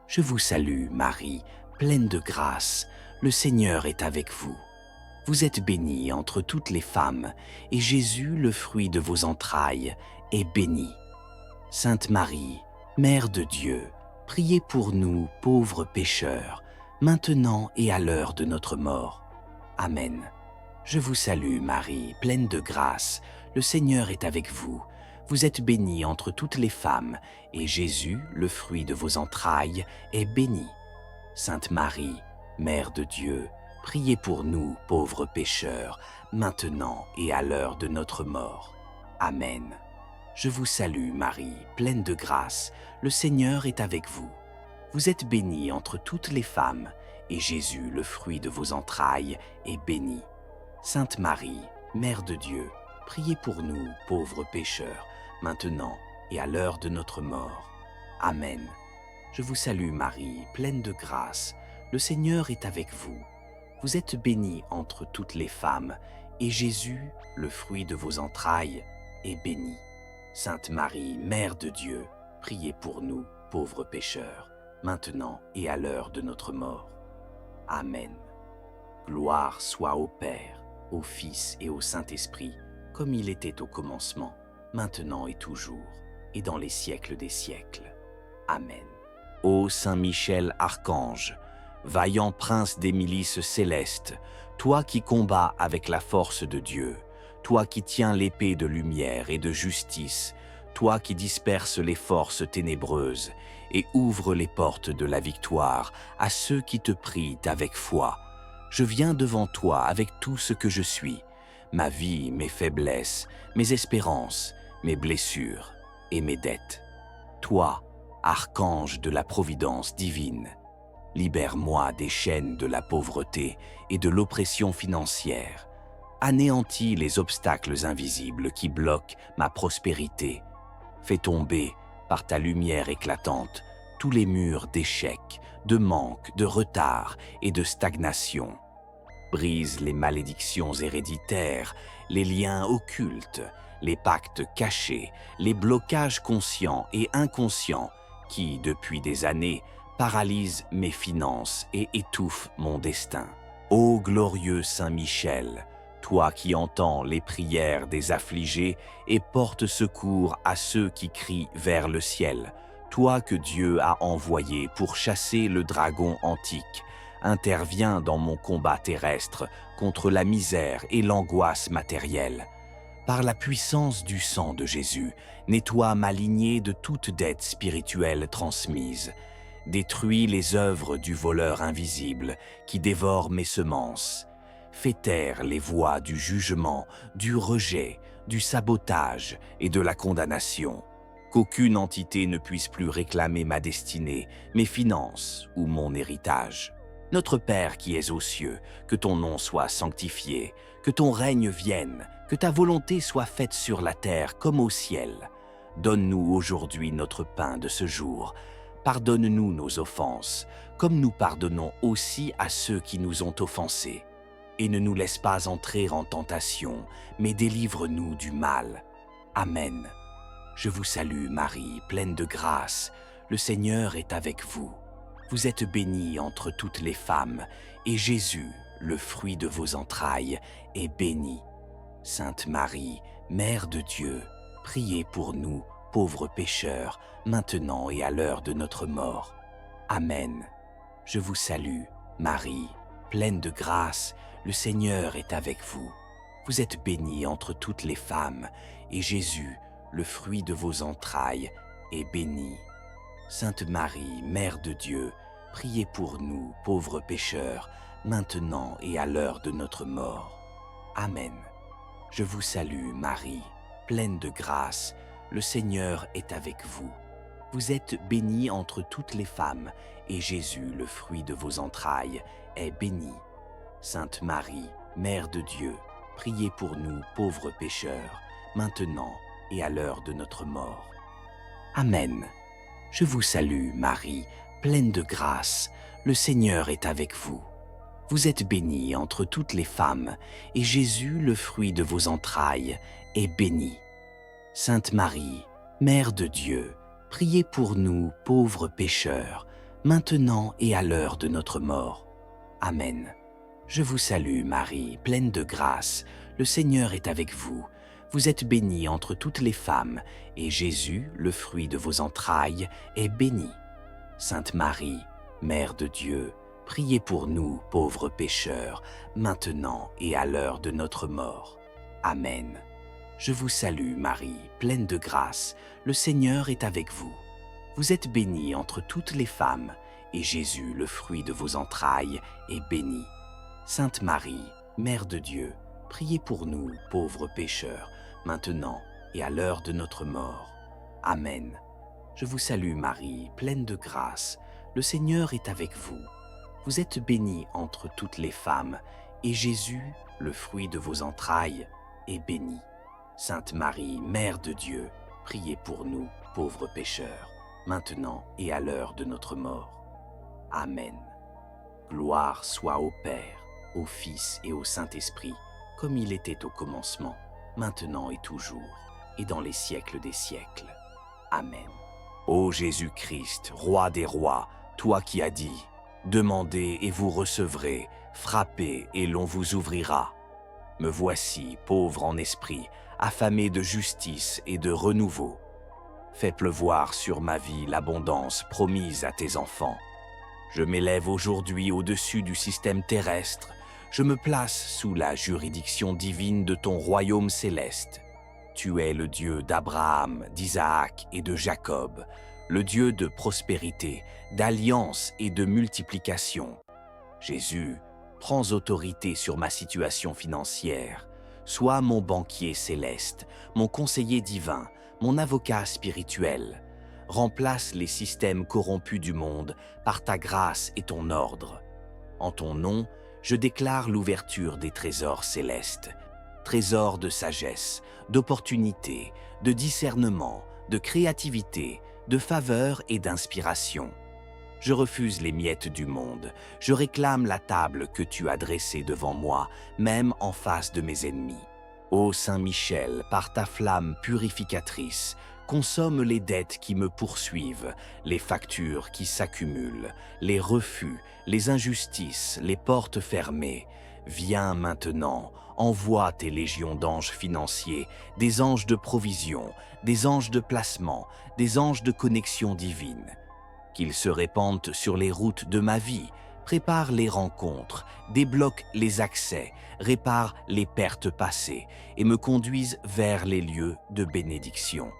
Je vous salue, Marie, pleine de grâce, le Seigneur est avec vous. Vous êtes bénie entre toutes les femmes, et Jésus, le fruit de vos entrailles, est béni. Sainte Marie, Mère de Dieu, priez pour nous, pauvres pécheurs, maintenant et à l'heure de notre mort. Amen. Je vous salue, Marie, pleine de grâce, le Seigneur est avec vous. Vous êtes bénie entre toutes les femmes, et Jésus, le fruit de vos entrailles, est béni. Sainte Marie, Mère de Dieu, priez pour nous, pauvres pécheurs, maintenant et à l'heure de notre mort. Amen. Je vous salue, Marie, pleine de grâce, le Seigneur est avec vous. Vous êtes bénie entre toutes les femmes, et Jésus, le fruit de vos entrailles, est béni. Sainte Marie, Mère de Dieu, priez pour nous, pauvres pécheurs, maintenant et à l'heure de notre mort. Amen. Je vous salue, Marie, pleine de grâce, le Seigneur est avec vous. Vous êtes bénie entre toutes les femmes, et Jésus, le fruit de vos entrailles, est béni. Sainte Marie, Mère de Dieu, priez pour nous, pauvres pécheurs, maintenant et à l'heure de notre mort. Amen. Gloire soit au Père, au Fils et au Saint-Esprit, comme il était au commencement, maintenant et toujours, et dans les siècles des siècles. Amen. Ô Saint Michel, archange, vaillant prince des milices célestes, toi qui combats avec la force de Dieu, toi qui tiens l'épée de lumière et de justice, toi qui disperses les forces ténébreuses et ouvres les portes de la victoire à ceux qui te prient avec foi, je viens devant toi avec tout ce que je suis, ma vie, mes faiblesses, mes espérances, mes blessures et mes dettes. Toi, archange de la providence divine, libère-moi des chaînes de la pauvreté et de l'oppression financière. Anéantis les obstacles invisibles qui bloquent ma prospérité. Fais tomber, par ta lumière éclatante, tous les murs d'échec, de manque, de retard et de stagnation. Brise les malédictions héréditaires, les liens occultes, les pactes cachés, les blocages conscients et inconscients qui, depuis des années, paralysent mes finances et étouffent mon destin. Ô glorieux Saint Michel, toi qui entends les prières des affligés et portes secours à ceux qui crient vers le ciel, toi que Dieu a envoyé pour chasser le dragon antique, interviens dans mon combat terrestre contre la misère et l'angoisse matérielle. Par la puissance du sang de Jésus, nettoie ma lignée de toute dette spirituelle transmise. Détruis les œuvres du voleur invisible qui dévore mes semences. Fais taire les voix du jugement, du rejet, du sabotage et de la condamnation. Qu'aucune entité ne puisse plus réclamer ma destinée, mes finances ou mon héritage. Notre Père qui es aux cieux, que ton nom soit sanctifié, que ton règne vienne, que ta volonté soit faite sur la terre comme au ciel. Donne-nous aujourd'hui notre pain de ce jour. Pardonne-nous nos offenses, comme nous pardonnons aussi à ceux qui nous ont offensés. Et ne nous laisse pas entrer en tentation, mais délivre-nous du mal. Amen. Je vous salue Marie, pleine de grâce, le Seigneur est avec vous. Vous êtes bénie entre toutes les femmes, et Jésus, le fruit de vos entrailles, est béni. Sainte Marie, Mère de Dieu, priez pour nous, pauvres pécheurs, maintenant et à l'heure de notre mort. Amen. Je vous salue, Marie, pleine de grâce, le Seigneur est avec vous. Vous êtes bénie entre toutes les femmes, et Jésus, le fruit de vos entrailles, est béni. Sainte Marie, Mère de Dieu, priez pour nous, pauvres pécheurs, maintenant et à l'heure de notre mort. Amen. Je vous salue, Marie, pleine de grâce, le Seigneur est avec vous. Vous êtes bénie entre toutes les femmes, et Jésus, le fruit de vos entrailles, est béni. Sainte Marie, Mère de Dieu, priez pour nous, pauvres pécheurs, maintenant et à l'heure de notre mort. Amen. Je vous salue, Marie, pleine de grâce, le Seigneur est avec vous. Vous êtes bénie entre toutes les femmes, et Jésus, le fruit de vos entrailles, est béni. Sainte Marie, Mère de Dieu, priez pour nous, pauvres pécheurs, maintenant et à l'heure de notre mort. Amen. Je vous salue, Marie, pleine de grâce, le Seigneur est avec vous. Vous êtes bénie entre toutes les femmes, et Jésus, le fruit de vos entrailles, est béni. Sainte Marie, Mère de Dieu, priez pour nous, pauvres pécheurs, maintenant et à l'heure de notre mort. Amen. Je vous salue, Marie, pleine de grâce, le Seigneur est avec vous. Vous êtes bénie entre toutes les femmes, et Jésus, le fruit de vos entrailles, est béni. Sainte Marie, Mère de Dieu, priez pour nous, pauvres pécheurs, maintenant et à l'heure de notre mort. Amen. Je vous salue Marie, pleine de grâce, le Seigneur est avec vous. Vous êtes bénie entre toutes les femmes, et Jésus, le fruit de vos entrailles, est béni. Sainte Marie, Mère de Dieu, priez pour nous, pauvres pécheurs, maintenant et à l'heure de notre mort. Amen. Gloire soit au Père, au Fils et au Saint-Esprit, comme il était au commencement, maintenant et toujours, et dans les siècles des siècles. Amen. Ô Jésus-Christ, Roi des rois, toi qui as dit, « Demandez et vous recevrez, frappez et l'on vous ouvrira. » Me voici, pauvre en esprit, affamé de justice et de renouveau. Fais pleuvoir sur ma vie l'abondance promise à tes enfants. Je m'élève aujourd'hui au-dessus du système terrestre. Je me place sous la juridiction divine de ton royaume céleste. Tu es le Dieu d'Abraham, d'Isaac et de Jacob, le Dieu de prospérité, d'alliance et de multiplication. Jésus, prends autorité sur ma situation financière. Sois mon banquier céleste, mon conseiller divin, mon avocat spirituel. Remplace les systèmes corrompus du monde par ta grâce et ton ordre. En ton nom, je déclare l'ouverture des trésors célestes, trésors de sagesse, d'opportunité, de discernement, de créativité, de faveur et d'inspiration. Je refuse les miettes du monde, je réclame la table que tu as dressée devant moi, même en face de mes ennemis. Ô Saint Michel, par ta flamme purificatrice, consomme les dettes qui me poursuivent, les factures qui s'accumulent, les refus, les injustices, les portes fermées. Viens maintenant, envoie tes légions d'anges financiers, des anges de provision, des anges de placement, des anges de connexion divine. Qu'ils se répandent sur les routes de ma vie, prépare les rencontres, débloque les accès, répare les pertes passées et me conduise vers les lieux de bénédiction.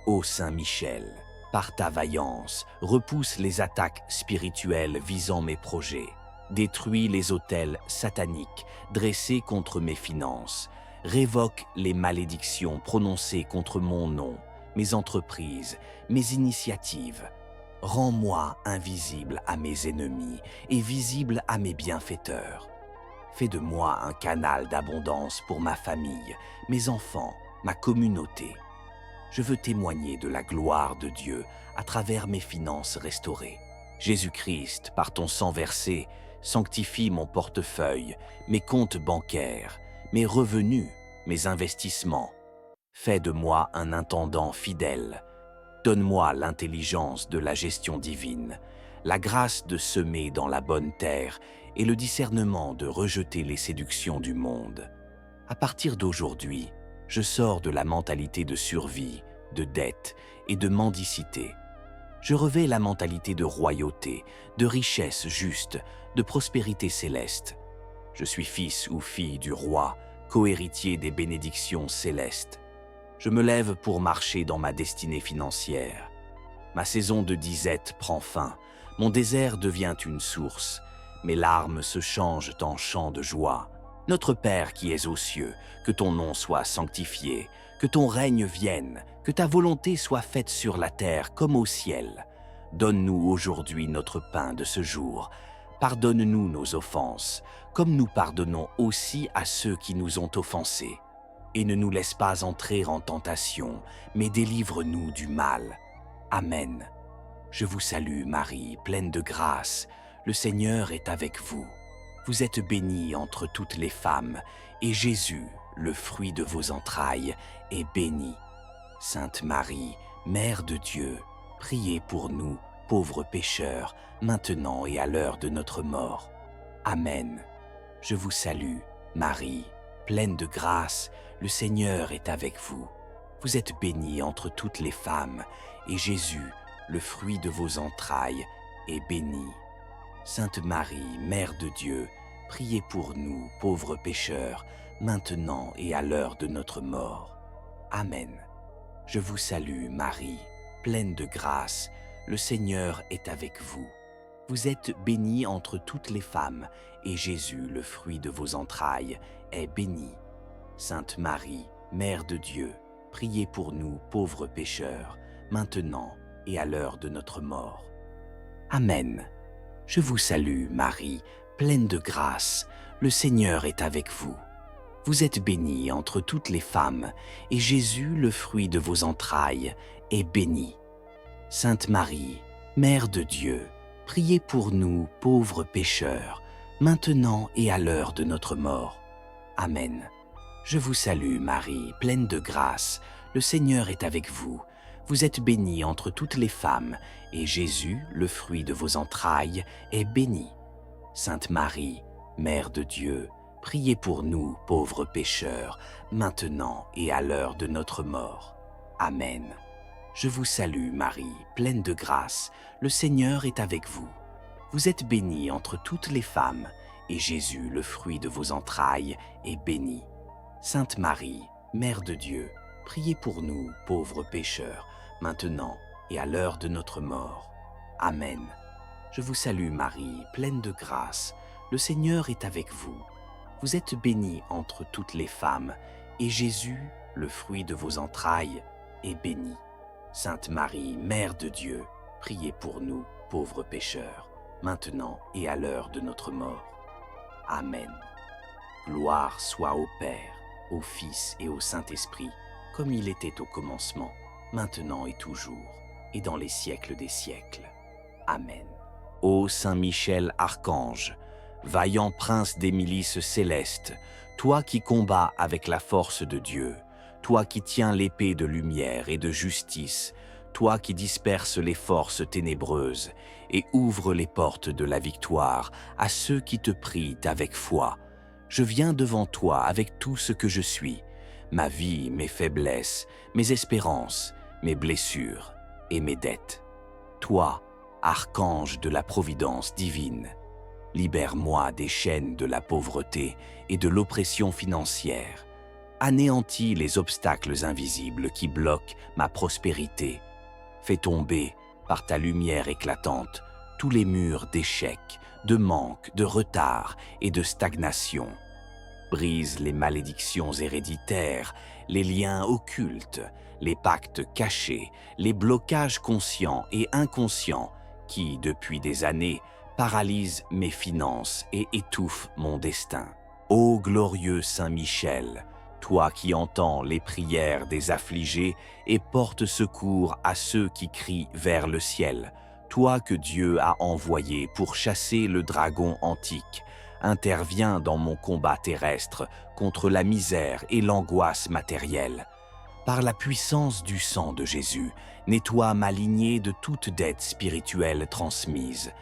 Ô Saint Michel, par ta vaillance, repousse les attaques spirituelles visant mes projets, détruis les autels sataniques dressés contre mes finances, révoque les malédictions prononcées contre mon nom, mes entreprises, mes initiatives. Rends-moi invisible à mes ennemis et visible à mes bienfaiteurs. Fais de moi un canal d'abondance pour ma famille, mes enfants, ma communauté. Je veux témoigner de la gloire de Dieu à travers mes finances restaurées. Jésus-Christ, par ton sang versé, sanctifie mon portefeuille, mes comptes bancaires, mes revenus, mes investissements. Fais de moi un intendant fidèle. Donne-moi l'intelligence de la gestion divine, la grâce de semer dans la bonne terre et le discernement de rejeter les séductions du monde. À partir d'aujourd'hui, je sors de la mentalité de survie, de dette et de mendicité. Je revêts la mentalité de royauté, de richesse juste, de prospérité céleste. Je suis fils ou fille du roi, co-héritier des bénédictions célestes. Je me lève pour marcher dans ma destinée financière. Ma saison de disette prend fin, mon désert devient une source, mes larmes se changent en chants de joie. Notre Père qui es aux cieux, que ton nom soit sanctifié, que ton règne vienne, que ta volonté soit faite sur la terre comme au ciel. Donne-nous aujourd'hui notre pain de ce jour. Pardonne-nous nos offenses, comme nous pardonnons aussi à ceux qui nous ont offensés. Et ne nous laisse pas entrer en tentation, mais délivre-nous du mal. Amen. Je vous salue Marie, pleine de grâce, le Seigneur est avec vous. Vous êtes bénie entre toutes les femmes, et Jésus, le fruit de vos entrailles, est béni. Sainte Marie, Mère de Dieu, priez pour nous, pauvres pécheurs, maintenant et à l'heure de notre mort. Amen. Je vous salue, Marie, pleine de grâce, le Seigneur est avec vous. Vous êtes bénie entre toutes les femmes, et Jésus, le fruit de vos entrailles, est béni. Sainte Marie, Mère de Dieu, priez pour nous, pauvres pécheurs, maintenant et à l'heure de notre mort. Amen. Je vous salue, Marie, pleine de grâce, le Seigneur est avec vous. Vous êtes bénie entre toutes les femmes, et Jésus, le fruit de vos entrailles, est béni. Sainte Marie, Mère de Dieu, priez pour nous, pauvres pécheurs, maintenant et à l'heure de notre mort. Amen. Je vous salue, Marie, pleine de grâce, le Seigneur est avec vous. Vous êtes bénie entre toutes les femmes, et Jésus, le fruit de vos entrailles, est béni. Sainte Marie, Mère de Dieu, priez pour nous, pauvres pécheurs, maintenant et à l'heure de notre mort. Amen. Je vous salue, Marie, pleine de grâce, le Seigneur est avec vous. Vous êtes bénie entre toutes les femmes, et Jésus, le fruit de vos entrailles, est béni. Sainte Marie, Mère de Dieu, priez pour nous, pauvres pécheurs, maintenant et à l'heure de notre mort. Amen. Je vous salue, Marie, pleine de grâce, le Seigneur est avec vous. Vous êtes bénie entre toutes les femmes, et Jésus, le fruit de vos entrailles, est béni. Sainte Marie, Mère de Dieu, priez pour nous, pauvres pécheurs, maintenant et à l'heure de notre mort. Amen. Je vous salue Marie, pleine de grâce, le Seigneur est avec vous. Vous êtes bénie entre toutes les femmes, et Jésus, le fruit de vos entrailles, est béni. Sainte Marie, Mère de Dieu, priez pour nous, pauvres pécheurs, maintenant et à l'heure de notre mort. Amen. Gloire soit au Père, au Fils et au Saint-Esprit, comme il était au commencement, maintenant et toujours, et dans les siècles des siècles. Amen. Ô Saint Michel Archange, vaillant prince des milices célestes, toi qui combats avec la force de Dieu, toi qui tiens l'épée de lumière et de justice, toi qui disperses les forces ténébreuses et ouvres les portes de la victoire à ceux qui te prient avec foi, je viens devant toi avec tout ce que je suis, ma vie, mes faiblesses, mes espérances, mes blessures et mes dettes. Toi, archange de la providence divine, libère-moi des chaînes de la pauvreté et de l'oppression financière. Anéantis les obstacles invisibles qui bloquent ma prospérité. Fais tomber, par ta lumière éclatante, tous les murs d'échecs, de manque, de retard et de stagnation. Brise les malédictions héréditaires, les liens occultes, les pactes cachés, les blocages conscients et inconscients qui, depuis des années, paralysent mes finances et étouffent mon destin. Ô glorieux Saint Michel, toi qui entends les prières des affligés et portes secours à ceux qui crient vers le ciel, toi que Dieu a envoyé pour chasser le dragon antique, interviens dans mon combat terrestre contre la misère et l'angoisse matérielle. Par la puissance du sang de Jésus, nettoie ma lignée de toute dette spirituelle transmise.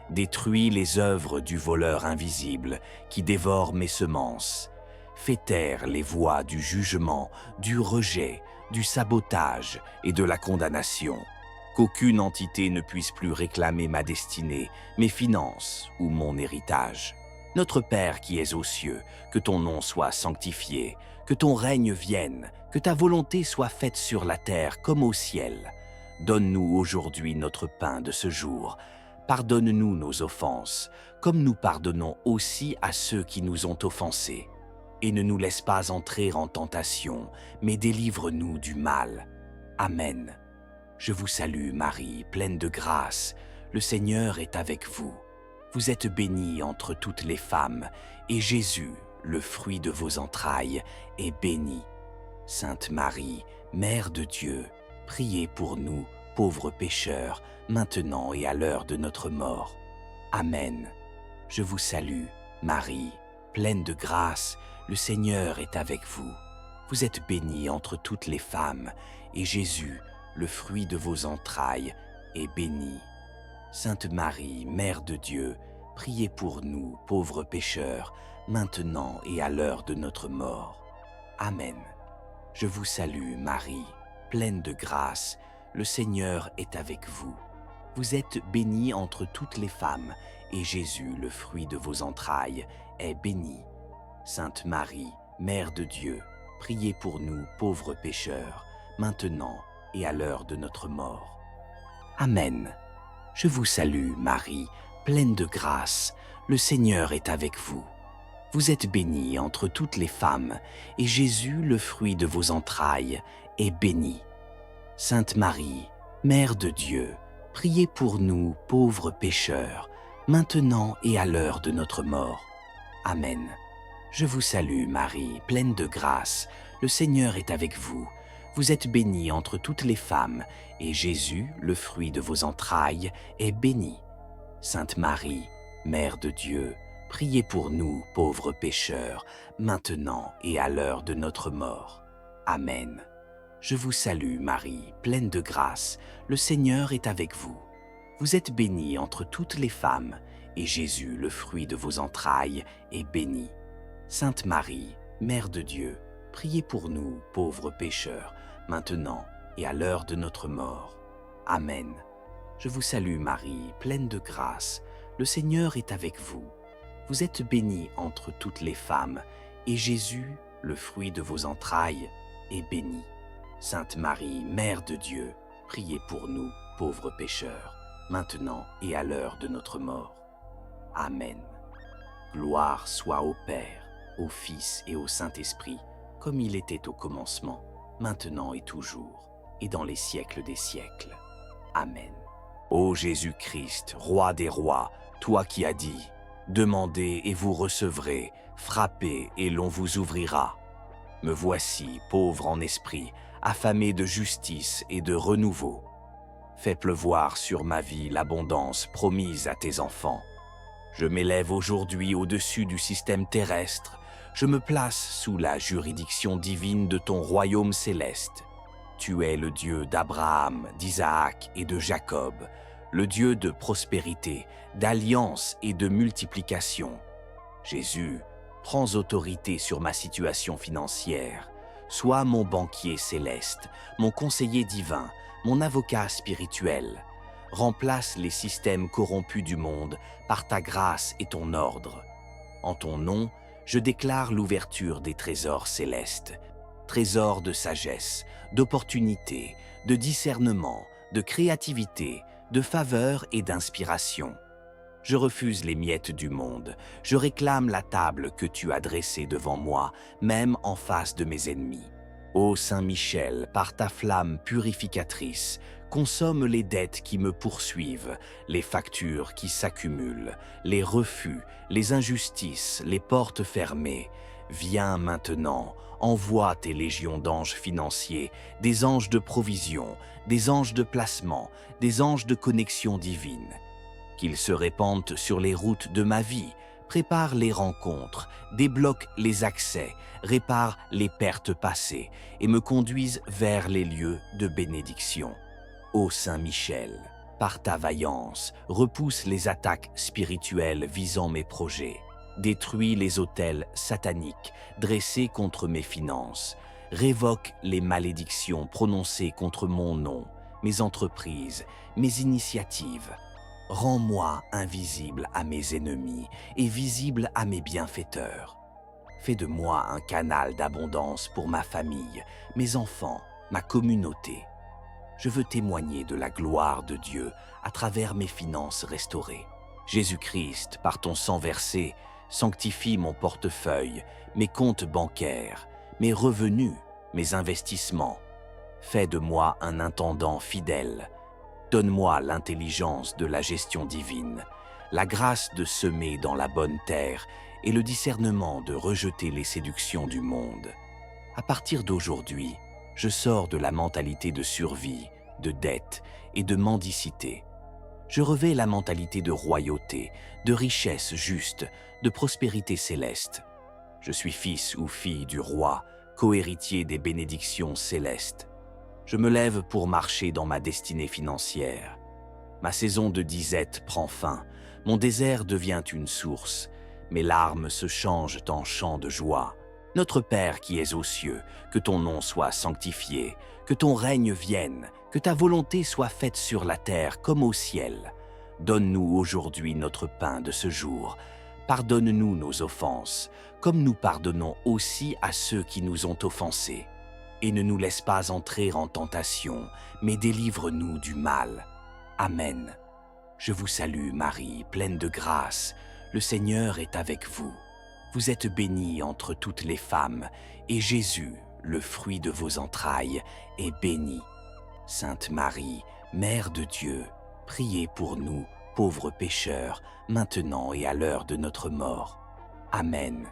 Détruis les œuvres du voleur invisible qui dévore mes semences. Fais taire les voix du jugement, du rejet, du sabotage et de la condamnation. Qu'aucune entité ne puisse plus réclamer ma destinée, mes finances ou mon héritage. Notre Père qui es aux cieux, que ton nom soit sanctifié, que ton règne vienne, que ta volonté soit faite sur la terre comme au ciel. Donne-nous aujourd'hui notre pain de ce jour. Pardonne-nous nos offenses, comme nous pardonnons aussi à ceux qui nous ont offensés. Et ne nous laisse pas entrer en tentation, mais délivre-nous du mal. Amen. Je vous salue Marie, pleine de grâce, le Seigneur est avec vous. Vous êtes bénie entre toutes les femmes, et Jésus, le fruit de vos entrailles, est béni. Sainte Marie, Mère de Dieu, priez pour nous, pauvres pécheurs, maintenant et à l'heure de notre mort. Amen. Je vous salue, Marie, pleine de grâce, le Seigneur est avec vous. Vous êtes bénie entre toutes les femmes, et Jésus, le fruit de vos entrailles, est béni. Sainte Marie, Mère de Dieu, priez pour nous, pauvres pécheurs, maintenant et à l'heure de notre mort. Amen. Je vous salue, Marie, pleine de grâce, le Seigneur est avec vous. Vous êtes bénie entre toutes les femmes, et Jésus, le fruit de vos entrailles, est béni. Sainte Marie, Mère de Dieu, priez pour nous, pauvres pécheurs, maintenant et à l'heure de notre mort. Amen. Je vous salue, Marie, pleine de grâce, le Seigneur est avec vous. Vous êtes bénie entre toutes les femmes, et Jésus, le fruit de vos entrailles, est béni. Sainte Marie, Mère de Dieu, priez pour nous, pauvres pécheurs, maintenant et à l'heure de notre mort. Amen. Je vous salue, Marie, pleine de grâce, le Seigneur est avec vous. Vous êtes bénie entre toutes les femmes, et Jésus, le fruit de vos entrailles, est béni. Sainte Marie, Mère de Dieu, priez pour nous, pauvres pécheurs, maintenant et à l'heure de notre mort. Amen. Je vous salue, Marie, pleine de grâce, le Seigneur est avec vous. Vous êtes bénie entre toutes les femmes, et Jésus, le fruit de vos entrailles, est béni. Sainte Marie, Mère de Dieu, priez pour nous, pauvres pécheurs, maintenant et à l'heure de notre mort. Amen. Je vous salue, Marie, pleine de grâce, le Seigneur est avec vous. Vous êtes bénie entre toutes les femmes, et Jésus, le fruit de vos entrailles, est béni. Sainte Marie, Mère de Dieu, priez pour nous, pauvres pécheurs, maintenant et à l'heure de notre mort. Amen. Gloire soit au Père, au Fils et au Saint-Esprit, comme il était au commencement, maintenant et toujours, et dans les siècles des siècles. Amen. Ô Jésus-Christ, Roi des rois, toi qui as dit « Demandez et vous recevrez, frappez et l'on vous ouvrira ». Me voici, pauvre en esprit, affamé de justice et de renouveau. Fais pleuvoir sur ma vie l'abondance promise à tes enfants. Je m'élève aujourd'hui au-dessus du système terrestre. Je me place sous la juridiction divine de ton royaume céleste. Tu es le Dieu d'Abraham, d'Isaac et de Jacob, le Dieu de prospérité, d'alliance et de multiplication. Jésus, prends autorité sur ma situation financière. Sois mon banquier céleste, mon conseiller divin, mon avocat spirituel. Remplace les systèmes corrompus du monde par ta grâce et ton ordre. En ton nom, je déclare l'ouverture des trésors célestes, trésors de sagesse, d'opportunité, de discernement, de créativité, de faveur et d'inspiration. Je refuse les miettes du monde. Je réclame la table que tu as dressée devant moi, même en face de mes ennemis. Ô Saint Michel, par ta flamme purificatrice, consomme les dettes qui me poursuivent, les factures qui s'accumulent, les refus, les injustices, les portes fermées. Viens maintenant, envoie tes légions d'anges financiers, des anges de provision, des anges de placement, des anges de connexion divine. Qu'ils se répandent sur les routes de ma vie, prépare les rencontres, débloque les accès, répare les pertes passées et me conduisent vers les lieux de bénédiction. Ô Saint Michel, par ta vaillance, repousse les attaques spirituelles visant mes projets, détruis les autels sataniques dressés contre mes finances, révoque les malédictions prononcées contre mon nom, mes entreprises, mes initiatives. Rends-moi invisible à mes ennemis et visible à mes bienfaiteurs. Fais de moi un canal d'abondance pour ma famille, mes enfants, ma communauté. Je veux témoigner de la gloire de Dieu à travers mes finances restaurées. Jésus-Christ, par ton sang versé, sanctifie mon portefeuille, mes comptes bancaires, mes revenus, mes investissements. Fais de moi un intendant fidèle. Donne-moi l'intelligence de la gestion divine, la grâce de semer dans la bonne terre et le discernement de rejeter les séductions du monde. À partir d'aujourd'hui, je sors de la mentalité de survie, de dette et de mendicité. Je revêts la mentalité de royauté, de richesse juste, de prospérité céleste. Je suis fils ou fille du roi, co-héritier des bénédictions célestes. Je me lève pour marcher dans ma destinée financière. Ma saison de disette prend fin, mon désert devient une source, mes larmes se changent en chants de joie. Notre Père qui es aux cieux, que ton nom soit sanctifié, que ton règne vienne, que ta volonté soit faite sur la terre comme au ciel. Donne-nous aujourd'hui notre pain de ce jour. Pardonne-nous nos offenses, comme nous pardonnons aussi à ceux qui nous ont offensés. Et ne nous laisse pas entrer en tentation, mais délivre-nous du mal. Amen. Je vous salue, Marie, pleine de grâce. Le Seigneur est avec vous. Vous êtes bénie entre toutes les femmes, et Jésus, le fruit de vos entrailles, est béni. Sainte Marie, Mère de Dieu, priez pour nous, pauvres pécheurs, maintenant et à l'heure de notre mort. Amen.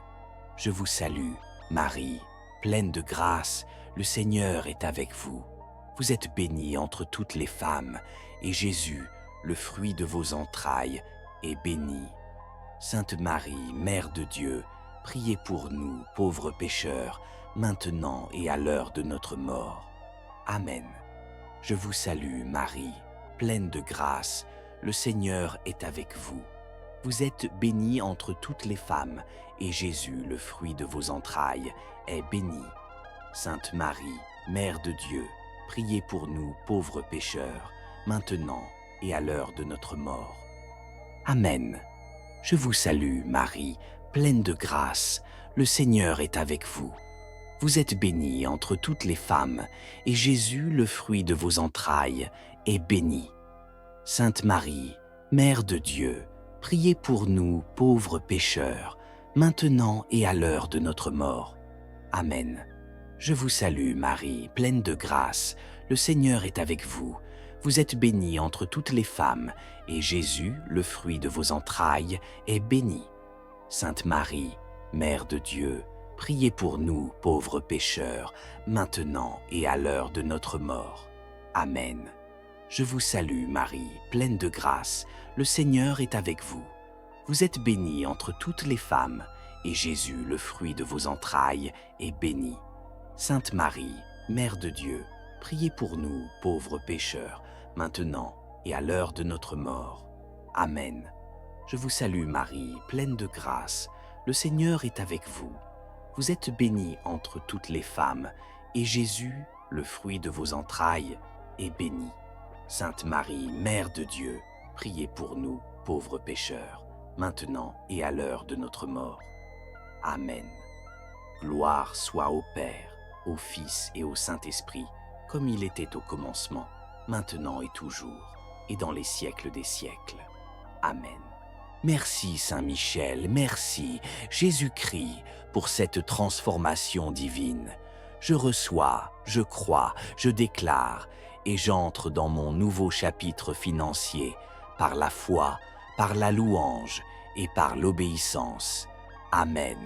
Je vous salue, Marie, pleine de grâce, le Seigneur est avec vous. Vous êtes bénie entre toutes les femmes, et Jésus, le fruit de vos entrailles, est béni. Sainte Marie, Mère de Dieu, priez pour nous, pauvres pécheurs, maintenant et à l'heure de notre mort. Amen. Je vous salue, Marie, pleine de grâce, le Seigneur est avec vous. Vous êtes bénie entre toutes les femmes, et Jésus, le fruit de vos entrailles, est béni. Sainte Marie, Mère de Dieu, priez pour nous, pauvres pécheurs, maintenant et à l'heure de notre mort. Amen. Je vous salue, Marie, pleine de grâce, le Seigneur est avec vous. Vous êtes bénie entre toutes les femmes, et Jésus, le fruit de vos entrailles, est béni. Sainte Marie, Mère de Dieu, priez pour nous, pauvres pécheurs, maintenant et à l'heure de notre mort. Amen. Je vous salue, Marie, pleine de grâce, le Seigneur est avec vous. Vous êtes bénie entre toutes les femmes, et Jésus, le fruit de vos entrailles, est béni. Sainte Marie, Mère de Dieu, priez pour nous, pauvres pécheurs, maintenant et à l'heure de notre mort. Amen. Je vous salue, Marie, pleine de grâce, le Seigneur est avec vous. Vous êtes bénie entre toutes les femmes, et Jésus, le fruit de vos entrailles, est béni. Sainte Marie, Mère de Dieu, priez pour nous, pauvres pécheurs, maintenant et à l'heure de notre mort. Amen. Je vous salue, Marie, pleine de grâce, le Seigneur est avec vous. Vous êtes bénie entre toutes les femmes, et Jésus, le fruit de vos entrailles, est béni. Sainte Marie, Mère de Dieu, priez pour nous, pauvres pécheurs, maintenant et à l'heure de notre mort. Amen. Gloire soit au Père, au Fils et au Saint-Esprit, comme il était au commencement, maintenant et toujours, et dans les siècles des siècles. Amen. Merci Saint Michel, merci Jésus-Christ pour cette transformation divine. Je reçois, je crois, je déclare et j'entre dans mon nouveau chapitre financier par la foi, par la louange et par l'obéissance. Amen.